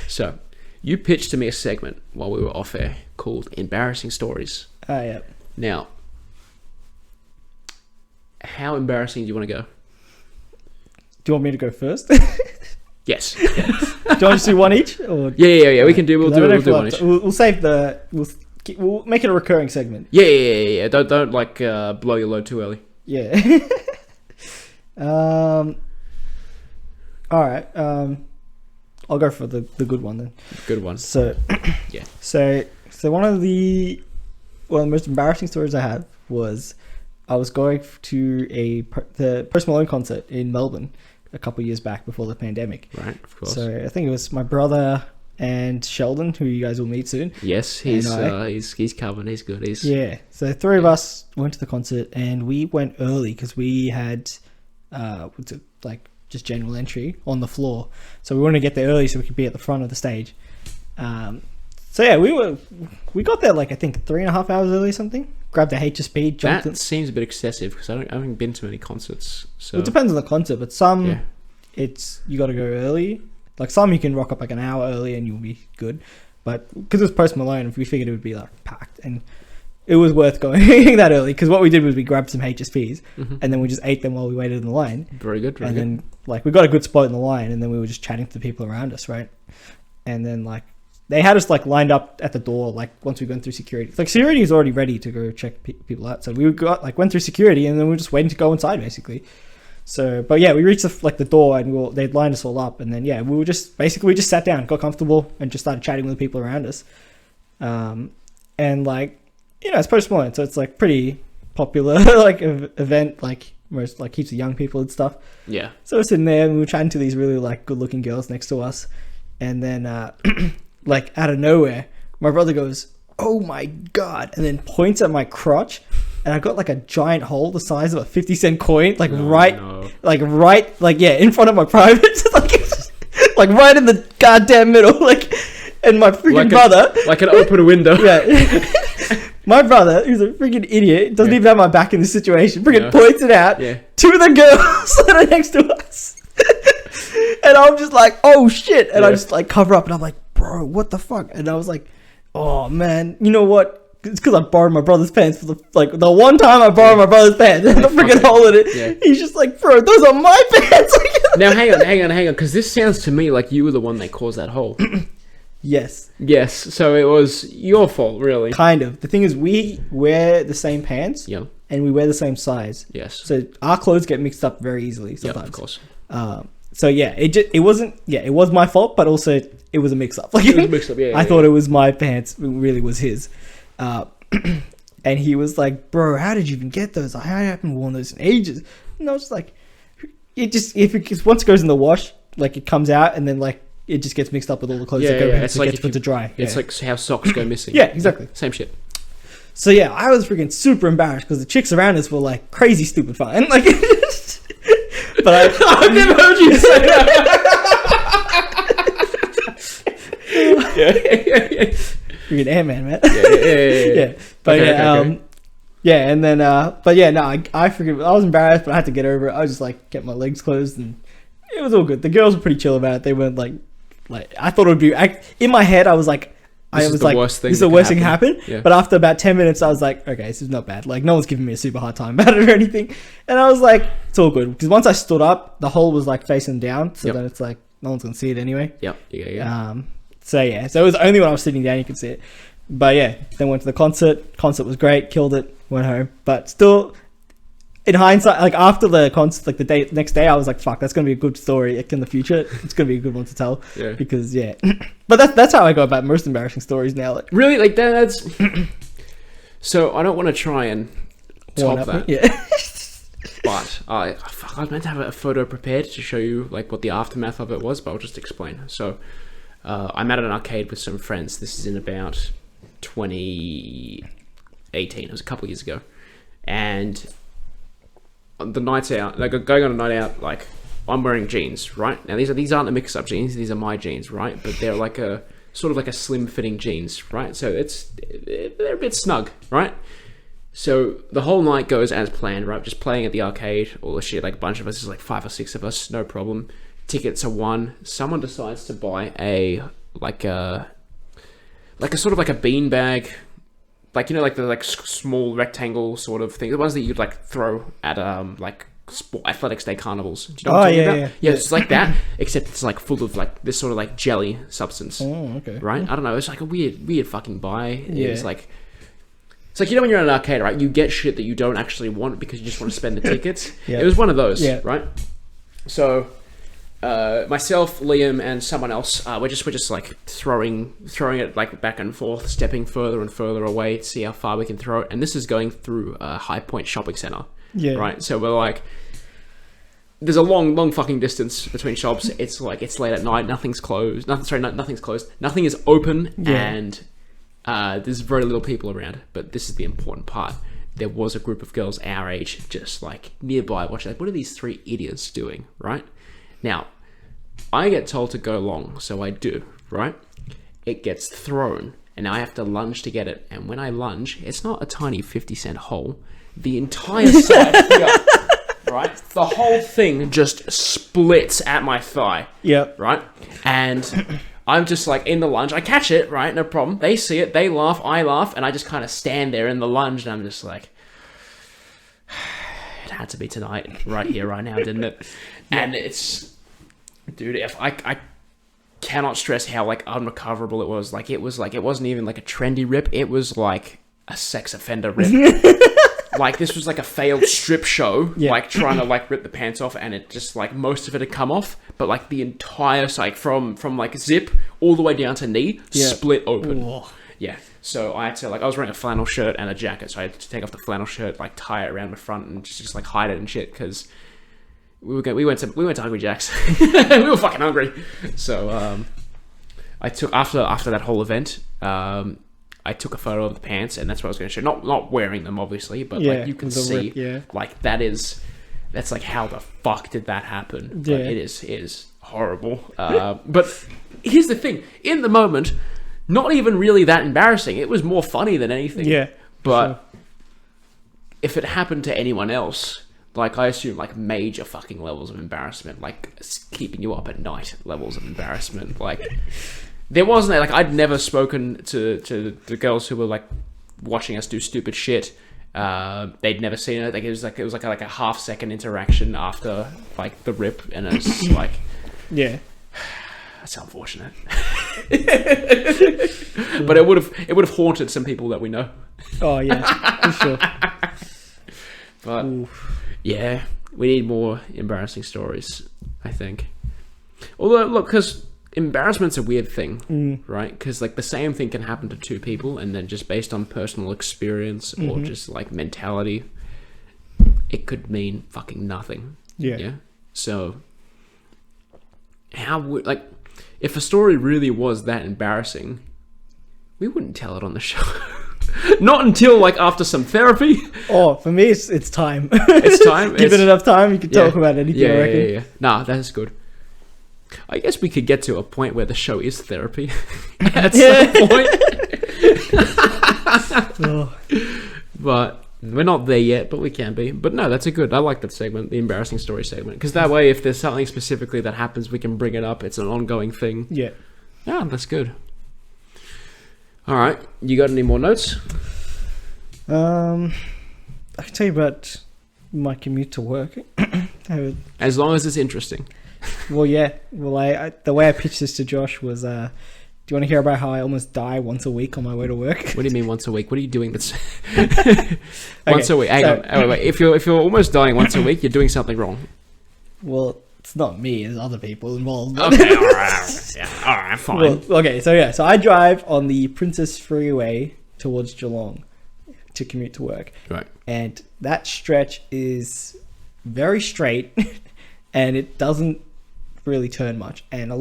So, you pitched to me a segment while we were off air called Embarrassing Stories. Oh, yeah. Now, how embarrassing do you want to go? you want me to go first? Yes. Do you want us to do one each? Or? Yeah. We can do. We'll do one each. We'll save the. We'll make it a recurring segment. Yeah. Don't like blow your load too early. Yeah. All right. I'll go for the good one then. Good one. So yeah. So one of the most embarrassing stories I have was I was going to the Post Malone concert in Melbourne a couple of years back before the pandemic. Right, of course. So I think it was my brother and Sheldon, who you guys will meet soon. Yes, he's covered. He's good. Yeah. So the three of us went to the concert, and we went early because we had like just general entry on the floor. So we wanted to get there early so we could be at the front of the stage. So yeah, we got there like I think 3.5 hours early or something. Grabbed a HSP, jumped. That seems a bit excessive because I haven't been to many concerts. So it depends on the concert, but some it's you got to go early. Like some you can rock up like an hour early and you'll be good. But because it was Post Malone, we figured it would be like packed, and it was worth going that early because what we did was we grabbed some HSPs and then we just ate them while we waited in the line. Very good. And then like we got a good spot in the line, and then we were just chatting to the people around us, right? And then like they had us like lined up at the door. Like once we went through security, like security is already ready to go check people out. So we went through security, and then we were just waiting to go inside basically. So, but yeah, we reached the door, and they'd lined us all up, and then we just sat down, got comfortable, and just started chatting with the people around us. And like it's Post Malone, so it's like pretty popular like event, like most like heaps of young people and stuff. Yeah. So we're sitting there, and we were chatting to these really like good looking girls next to us, and then like out of nowhere, my brother goes, "Oh my god," and then points at my crotch. And I got like a giant hole the size of a 50-cent coin, like in front of my private, like right in the goddamn middle, like, and my freaking brother, like an open window. Yeah, my brother, who's a freaking idiot, doesn't even have my back in this situation, freaking points it out to the girls that are next to us, and I'm just like, oh shit, and I just like cover up, and I'm like, bro, what the fuck, and I was like, oh man, you know what? It's because I borrowed my brother's pants for the one time I borrowed my brother's pants and the freaking hole in it. Yeah. He's just like, bro, those are my pants. Now hang on, because this sounds to me like you were the one that caused that hole. Yes. So it was your fault, really. Kind of. The thing is, we wear the same pants. Yeah. And we wear the same size. Yes. So our clothes get mixed up very easily sometimes. Yeah, of course. So yeah, it was my fault, but also it was a mix up. Like it was a mix up. Yeah. I thought it was my pants, it really was his. And he was like, bro, how did you even get those? I haven't worn those in ages. And I was like, once it goes in the wash, like it comes out, and then like it just gets mixed up with all the clothes that go in, it's so like it gets put to dry. It's like how socks go missing. Yeah, exactly. Same shit. So yeah, I was freaking super embarrassed because the chicks around us were like crazy stupid fine. Like, but I've never heard you say that. Yeah. Freaking Ant-Man, man. Yeah. But and then I was embarrassed, but I had to get over it. I was just like kept my legs closed, and it was all good. The girls were pretty chill about it. They weren't like I thought it would be. In my head, I was like, this is the worst thing happen. Yeah. But after about 10 minutes, I was like, okay, this is not bad. Like no one's giving me a super hard time about it or anything. And I was like, it's all good because once I stood up, the hole was like facing down, so then it's like no one's gonna see it anyway. Yep. Yeah. So it was only when I was sitting down you could see it. But yeah, then went to the concert. Concert was great, killed it, went home. But still, in hindsight, like after the concert, like the next day, I was like, fuck, that's gonna be a good story. Like in the future, it's gonna be a good one to tell. Yeah. Because but that's how I go about most embarrassing stories now. Like really, like that's. So I don't want to try and top that. Yeah. But I was meant to have a photo prepared to show you like what the aftermath of it was, but I'll just explain. So. I'm at an arcade with some friends. This is in about 2018. It was a couple of years ago. And the nights out, like going on a night out, like I'm wearing jeans, right? Now these aren't the mix-up jeans. These are my jeans, right? But they're like a sort of like a slim-fitting jeans, right? So they're a bit snug, right? So the whole night goes as planned, right? Just playing at the arcade, all the shit. Like a bunch of us, there's like 5 or 6 of us, no problem. Tickets are won. Someone decides to buy a sort of like a bean bag, like like the like small rectangle sort of thing, the ones that you'd like throw at like athletics day carnivals. Do you know what I'm talking about? Yeah. Yeah, it's like that, except it's like full of like this sort of like jelly substance. Oh, okay. Right? I don't know. It's like a weird fucking buy. Yeah. It's like when you're in an arcade, right? You get shit that you don't actually want because you just want to spend the tickets. Yeah. It was one of those, Yeah. right? So, myself, Liam, and someone else, we're just like throwing it like back and forth, stepping further and further away to see how far we can throw it. And this is going through High Point Shopping Center. Yeah. Right. So we're like, there's a long fucking distance between shops. It's like it's late at night. Nothing's closed. Nothing's closed. Nothing is open, and there's very little people around. But this is the important part. There was a group of girls our age just like nearby watching. Like, what are these three idiots doing? Right. Now, I get told to go long, so I do. Right. It gets thrown, and now I have to lunge to get it. And when I lunge, it's not a tiny 50-cent hole. The entire side here, right? The whole thing just splits at my thigh. Yep. Right? And I'm just like in the lunge. I catch it, right? No problem. They see it. They laugh. I laugh. And I just kind of stand there in the lunge. And I'm just like, it had to be tonight. Right here, right now, didn't it? Yeah. And it's, dude, if I cannot stress how like unrecoverable it was. Like, it wasn't even like a trendy rip. It was like a sex offender rip. Like, this was like a failed strip show, like trying to like rip the pants off, and it just like most of it had come off, but like the entire side from like zip all the way down to knee split open. Whoa. Yeah. So I had to I was wearing a flannel shirt and a jacket, so I had to take off the flannel shirt, like tie it around my front, and just like hide it and shit because we went to Hungry Jack's. We were fucking hungry. So I took after that whole event. I took a photo of the pants, and that's what I was going to show. Not wearing them, obviously, but like you can see, like that's like how the fuck did that happen? Yeah, like, it is horrible. But here's the thing: in the moment, not even really that embarrassing. It was more funny than anything. Yeah, but if it happened to anyone else, like I assume, like major fucking levels of embarrassment, like keeping you up at night levels of embarrassment, like. There wasn't like I'd never spoken to the girls who were like watching us do stupid shit. They'd never seen it. Like it was like a half-second interaction after like the rip, and it's like, yeah, that's unfortunate. But it would have haunted some people that we know. Oh yeah, for sure. But yeah, we need more embarrassing stories, I think. Although look, because embarrassment's a weird thing, right? Because like the same thing can happen to two people, and then just based on personal experience or just like mentality, it could mean fucking nothing. Yeah. So how would like if a story really was that embarrassing, we wouldn't tell it on the show. Not until like after some therapy. Oh, for me, it's time. It's time. Give it enough time, you can talk about anything. I reckon. Yeah. Nah, that's good. I guess we could get to a point where the show is therapy at some point. But we're not there yet, but we can be. But no, that's a good. I like that segment, the embarrassing story segment, because that way, if there's something specifically that happens, we can bring it up. It's an ongoing thing. Yeah, that's good. All right, you got any more notes? I can tell you about my commute to work. As long as it's interesting. Well, yeah. Well, I the way I pitched this to Josh was, do you want to hear about how I almost die once a week on my way to work? What do you mean once a week? What are you doing that's once a week? Hang on. Wait. If you're almost dying once a week, you're doing something wrong. Well, it's not me. There's other people involved. Okay, all right. Yeah, all right, fine. Well, okay, so I drive on the Princess Freeway towards Geelong to commute to work. Right. And that stretch is very straight, and it doesn't really turn much. And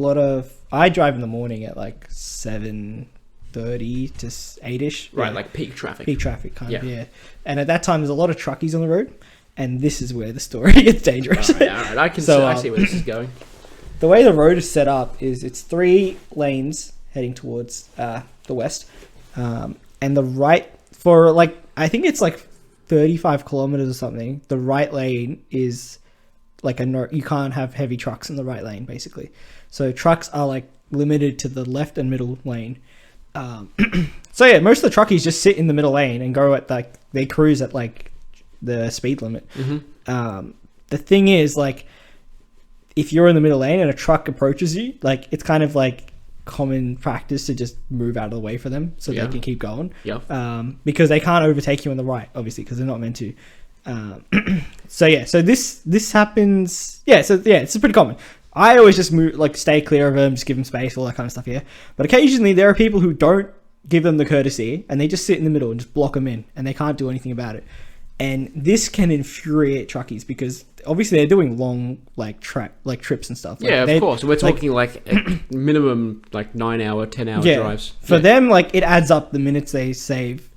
I drive in the morning at like 7:30 to 8ish. Right, like peak traffic. Peak traffic, kind of, yeah. And at that time, there's a lot of truckies on the road. And this is where the story gets dangerous. All right. I see where this is going. The way the road is set up is it's 3 lanes heading towards the west. And the right, for like, I think it's like 35 kilometers or something, the right lane is like you can't have heavy trucks in the right lane, basically. So trucks are like limited to the left and middle lane. So yeah, most of the truckies just sit in the middle lane and go at like, they cruise at like the speed limit. the thing is, like, if you're in the middle lane and a truck approaches you, like, it's kind of like common practice to just move out of the way for them so they can keep going. Because they can't overtake you on the right, obviously, because they're not meant to. So this happens. It's pretty common. I always just move, like, stay clear of them, just give them space, all that kind of stuff. But occasionally there are people who don't give them the courtesy and they just sit in the middle and just block them in, and they can't do anything about it. And this can infuriate truckies because obviously they're doing long trips and stuff. Of course. We're talking like minimum 9 hour, 10 hour drives. For them, like, it adds up the minutes they save.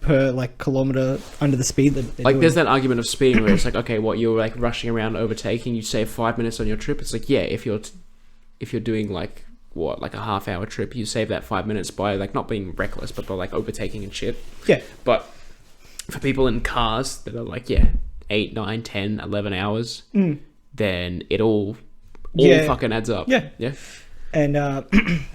Per kilometer under the speed that they're doing. There's that argument of speeding where it's like, okay, what, you're like rushing around overtaking, you save 5 minutes on your trip. It's like, if you're doing like a half hour trip, you save that 5 minutes by like not being reckless, but by like overtaking and shit. But for people in cars that are like 8, 9, 10, 11 hours, then it all fucking adds up. And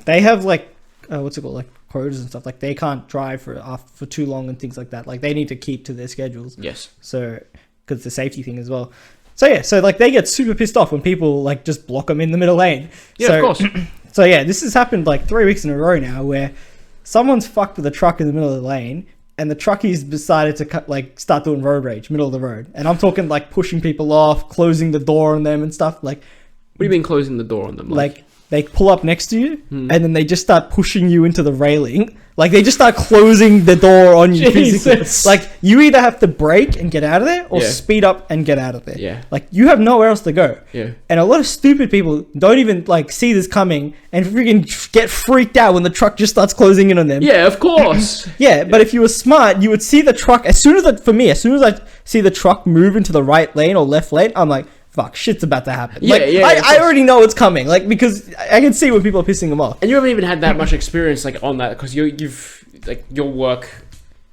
they have like what's it called, like quotas and stuff. Like, they can't drive for too long and things like that. Like, they need to keep to their schedules. So because it's a safety thing as well. So like, they get super pissed off when people like just block them in the middle lane. Of course. So this has happened like 3 weeks in a row now, where someone's fucked with a truck in the middle of the lane, and the truckies decided to start doing road rage, middle of the road. And I'm talking like pushing people off, closing the door on them and stuff. Like, what do you mean closing the door on them? Like they pull up next to you, and then they just start pushing you into the railing. Like, they just start closing the door on you physically. Like, you either have to brake and get out of there, or speed up and get out of there. Like, you have nowhere else to go. And a lot of stupid people don't even like see this coming and freaking get freaked out when the truck just starts closing in on them. Of course. But if you were smart, you would see the truck as soon as I see the truck move into the right lane or left lane, I'm like, fuck, shit's about to happen. I already know it's coming, like, because I can see when people are pissing them off. And you haven't even had that much experience like on that, because you've like your work,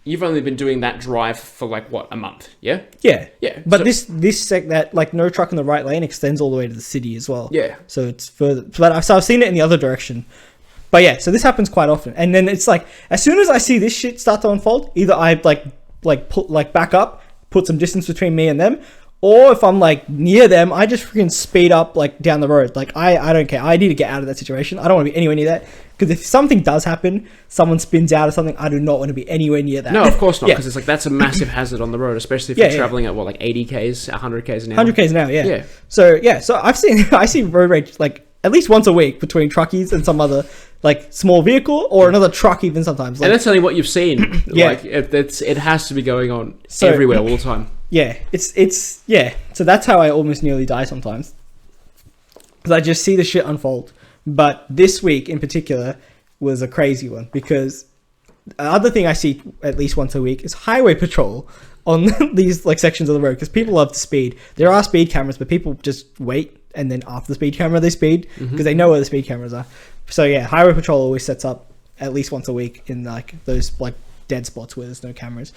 you've only been doing that drive for like what, a month? But that like no truck in the right lane extends all the way to the city as well. So it's further, but I've seen it in the other direction. But so this happens quite often, and then it's like, as soon as I see this shit start to unfold, either I back up, put some distance between me and them. Or if I'm like near them, I just freaking speed up like down the road. Like, I don't care. I need to get out of that situation. I don't want to be anywhere near that. Because if something does happen, someone spins out or something, I do not want to be anywhere near that. No, of course not. Because it's like, that's a massive hazard on the road, especially if you're traveling at what, like 80 Ks, 100 Ks an hour. 100 Ks an hour, So I see road rage like at least once a week between truckies and some other like small vehicle or another truck even sometimes. Like, and that's only what you've seen. Like, it has to be going on everywhere all the time. So that's how I almost nearly die sometimes, because I just see the shit unfold. But this week in particular was a crazy one, because the other thing I see at least once a week is highway patrol on these like sections of the road, because people love to speed. There are speed cameras, but people just wait, and then after the speed camera they speed because they know where the speed cameras are. So highway patrol always sets up at least once a week in like those like dead spots where there's no cameras.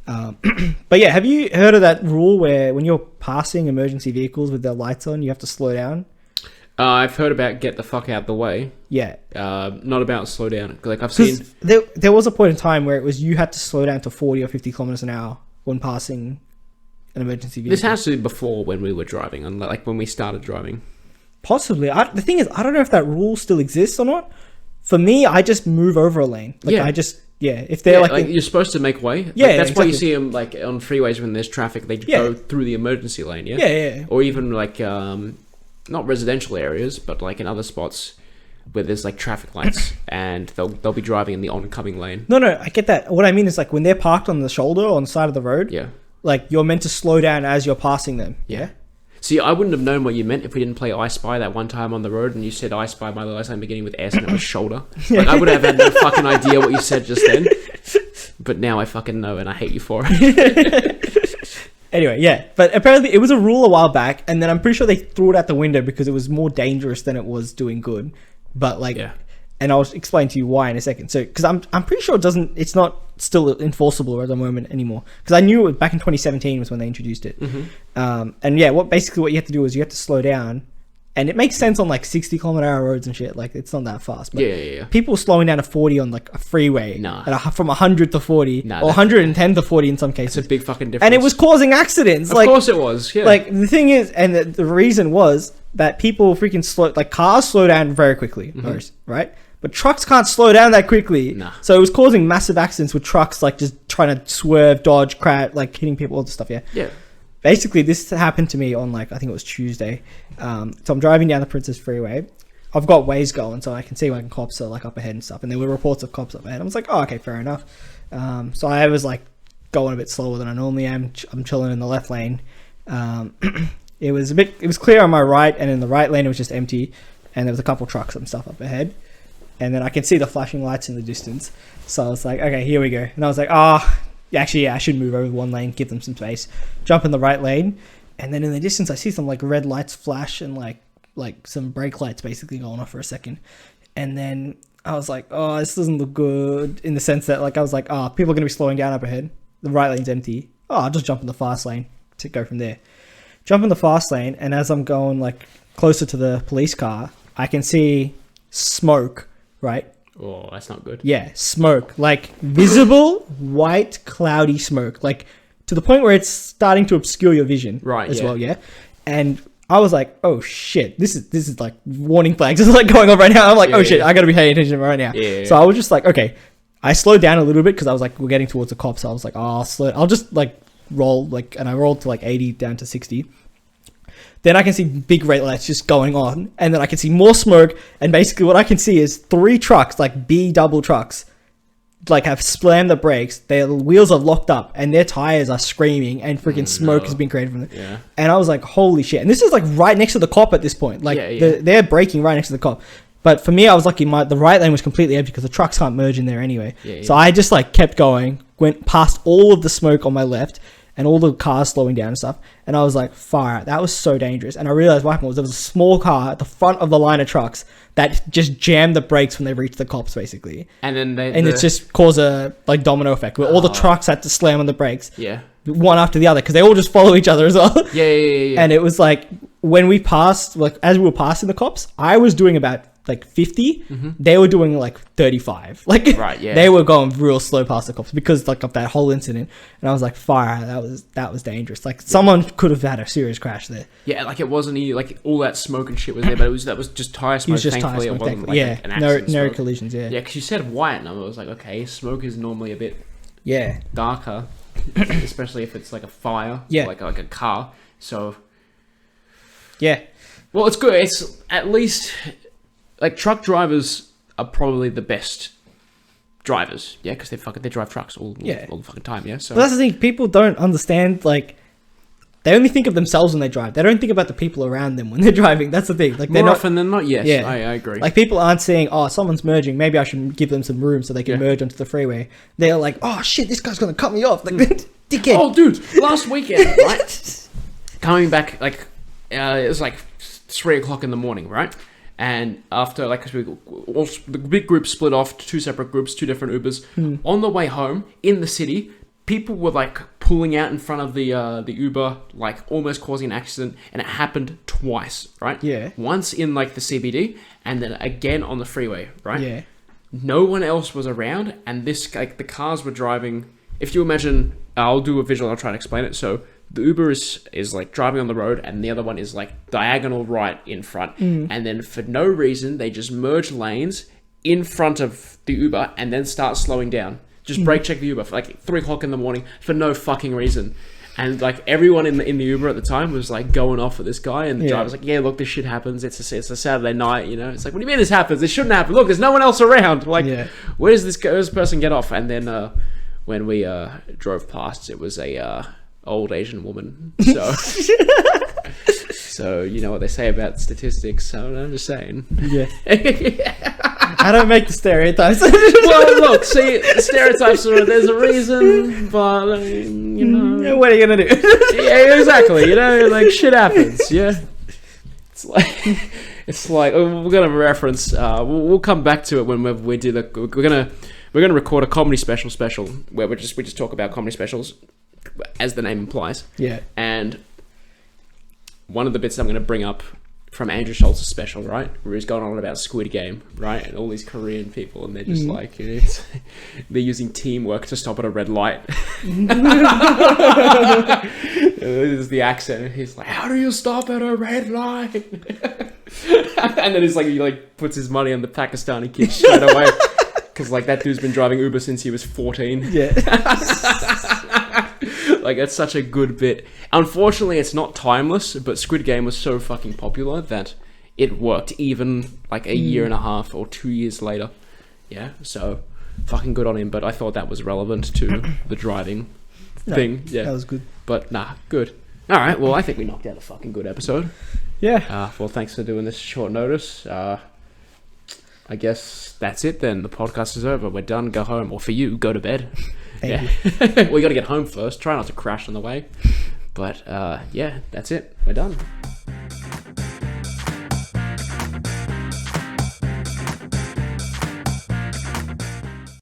But have you heard of that rule where when you're passing emergency vehicles with their lights on, you have to slow down? I've heard about get the fuck out the way. Not about slow down. Like, I've seen there was a point in time where it was you had to slow down to 40 or 50 kilometers an hour when passing an emergency vehicle. This has to be before when we were driving, and like when we started driving. Possibly. The thing is, I don't know if that rule still exists or not. For me, I just move over a lane. Like, I just if they're like you're supposed to make way. That's why you see them like on freeways when there's traffic, they go through the emergency lane. Or even like not residential areas, but like in other spots where there's like traffic lights, and they'll be driving in the oncoming lane. No, I get that. What I mean is, like, when they're parked on the shoulder or on the side of the road, like, you're meant to slow down as you're passing them. See, I wouldn't have known what you meant if we didn't play I Spy that one time on the road, and you said I Spy by the last name beginning with S and it was shoulder. Like, I would have had no fucking idea what you said just then. But now I fucking know, and I hate you for it. Anyway, but apparently it was a rule a while back, and then I'm pretty sure they threw it out the window because it was more dangerous than it was doing good. But like, and I'll explain to you why in a second. So, because I'm pretty sure it's not still enforceable at the moment anymore. Because I knew it was back in 2017 was when they introduced it. And what you have to do is you have to slow down And it makes sense on like 60-kilometer-hour roads and shit. Like it's not that fast. But Yeah. people slowing down to 40 on like a freeway. Nah. From 100 to 40 Nah, or 110 to 40 in some It's cases. a big fucking difference. And it was causing accidents. Of course it was. Yeah. Like the thing is, and the reason was that people freaking cars slow down very quickly, right? But trucks can't slow down that quickly. Nah. So it was causing massive accidents with trucks like just trying to swerve, dodge, crash, like hitting people, all this stuff. Yeah. Basically, this happened to me on like, I think it was Tuesday. So I'm driving down the Princess Freeway. I've got Waze going, so I can see when cops are like up ahead and stuff. And there were reports of cops up ahead. I was like, oh, okay, fair enough. So I was like going a bit slower than I normally am. I'm chilling in the left lane. It was clear on my right, and in the right lane it was just empty. And there was a couple trucks and stuff up ahead. And then I can see the flashing lights in the distance. So I was like, okay, here we go. And I was like, I should move over one lane, give them some space, jump in the right lane, and then in the distance I see some like red lights flash and like some brake lights basically going off for a second, and then I was like, oh, this doesn't look good, in the sense that like I was like, people are gonna be slowing down up ahead, the right lane's empty, I'll just jump in the fast lane to go from there. Jump in the fast lane, and as I'm going like closer to the police car, I can see smoke, right? Oh, that's not good. Yeah, smoke. Like, visible, white, cloudy smoke. Like, to the point where it's starting to obscure your vision. Right, as yeah. well, yeah? And I was like, oh, shit. This is like, warning flags. This is, like, going on right now. I'm like, shit, I gotta be paying attention right now. Yeah. So I was just like, okay. I slowed down a little bit, because I was like, we're getting towards the cops. So I was like, I'll just, like, roll, like, and I rolled to, like, 80 down to 60. Then I can see big red lights just going on, and then I can see more smoke, and basically what I can see is 3 trucks, like B double trucks, like have slammed the brakes, their wheels are locked up, and their tires are screaming, and freaking smoke has been created from them. Yeah. And I was like, holy shit. And this is like right next to the cop at this point. Like they're braking right next to the cop. But for me, I was lucky the right lane was completely empty because the trucks can't merge in there anyway. So I just like kept going, went past all of the smoke on my left, and all the cars slowing down and stuff. And I was like, fire, that was so dangerous. And I realized what happened was there was a small car at the front of the line of trucks that just jammed the brakes when they reached the cops, basically. And then it just caused a like domino effect where all the trucks had to slam on the brakes. Yeah. One after the other, because they all just follow each other as well. Yeah. And it was like, when we passed, like as we were passing the cops, I was doing about like 50, they were doing like 35. Like, right, yeah. They were going real slow past the cops because like of that whole incident. And I was like, fire, that was dangerous. Like someone could have had a serious crash there. Yeah, like it wasn't like all that smoke and shit was there, but that was just tire smoke. Thankfully, it wasn't like an accident. No smoke. collisions. Yeah, because you said white, and I was like, okay, smoke is normally a bit darker, especially if it's like a fire, like a car. So well, it's good. It's at least. Like, truck drivers are probably the best drivers, because they drive trucks all the fucking time, So but that's the thing, people don't understand, like, they only think of themselves when they drive. They don't think about the people around them when they're driving. That's the thing. Like, more often than not, yes. Yeah. I agree. Like, people aren't saying, oh, someone's merging, maybe I should give them some room so they can merge onto the freeway. They're like, oh, shit, this guy's gonna cut me off. Like, dickhead. Oh, dude, last weekend, right? Coming back, like, it was like 3 o'clock in the morning, right? And after, like, the big group split off to 2 separate groups, 2 different Ubers. On the way home, in the city, people were, like, pulling out in front of the Uber, like, almost causing an accident. And it happened twice, right? Yeah. Once in, like, the CBD, and then again on the freeway, right? Yeah. No one else was around, and this, like, the cars were driving... If you imagine... I'll do a visual, I'll try and explain it. So... The Uber is like driving on the road, and the other one is like diagonal right in front. And then for no reason, they just merge lanes in front of the Uber and then start slowing down. Just brake check the Uber for like 3 o'clock in the morning for no fucking reason. And like everyone in the Uber at the time was like going off at this guy, and the driver's like, "Yeah, look, this shit happens. It's a Saturday night, you know." It's like, what do you mean this happens? It shouldn't happen. Look, there's no one else around. Like, where does this person get off? And then when we drove past, it was a old Asian woman. So, so you know what they say about statistics. So I'm just saying. Yeah. I don't make the stereotypes. Well, look, see, stereotypes are there's a reason, but you know, what are you gonna do? Yeah, exactly. You know, like shit happens. Yeah. It's like we're gonna reference. We'll come back to it when we do the. We're gonna record a comedy special where we just talk about comedy specials, as the name implies. Yeah. And one of the bits I'm going to bring up from Andrew Schultz's special, right? Where he's going on about Squid Game, right? And all these Korean people, and they're just like, they're using teamwork to stop at a red light. This is the accent. He's like, how do you stop at a red light? And then he's like, he like puts his money on the Pakistani kid straight away. Because like that dude's been driving Uber since he was 14. Yeah. Like, it's such a good bit. Unfortunately, it's not timeless, but Squid Game was so fucking popular that it worked even like a year and a half or 2 years later. Yeah, so fucking good on him. But I thought that was relevant to the driving thing. Yeah, that was good. But nah, good. All right, well, I think we knocked out a fucking good episode. Yeah. Well, thanks for doing this short notice. I guess that's it then. The podcast is over. We're done. Go home. Or for you, go to bed. Thank you. We got to get home first. Try not to crash on the way. But yeah, that's it. We're done.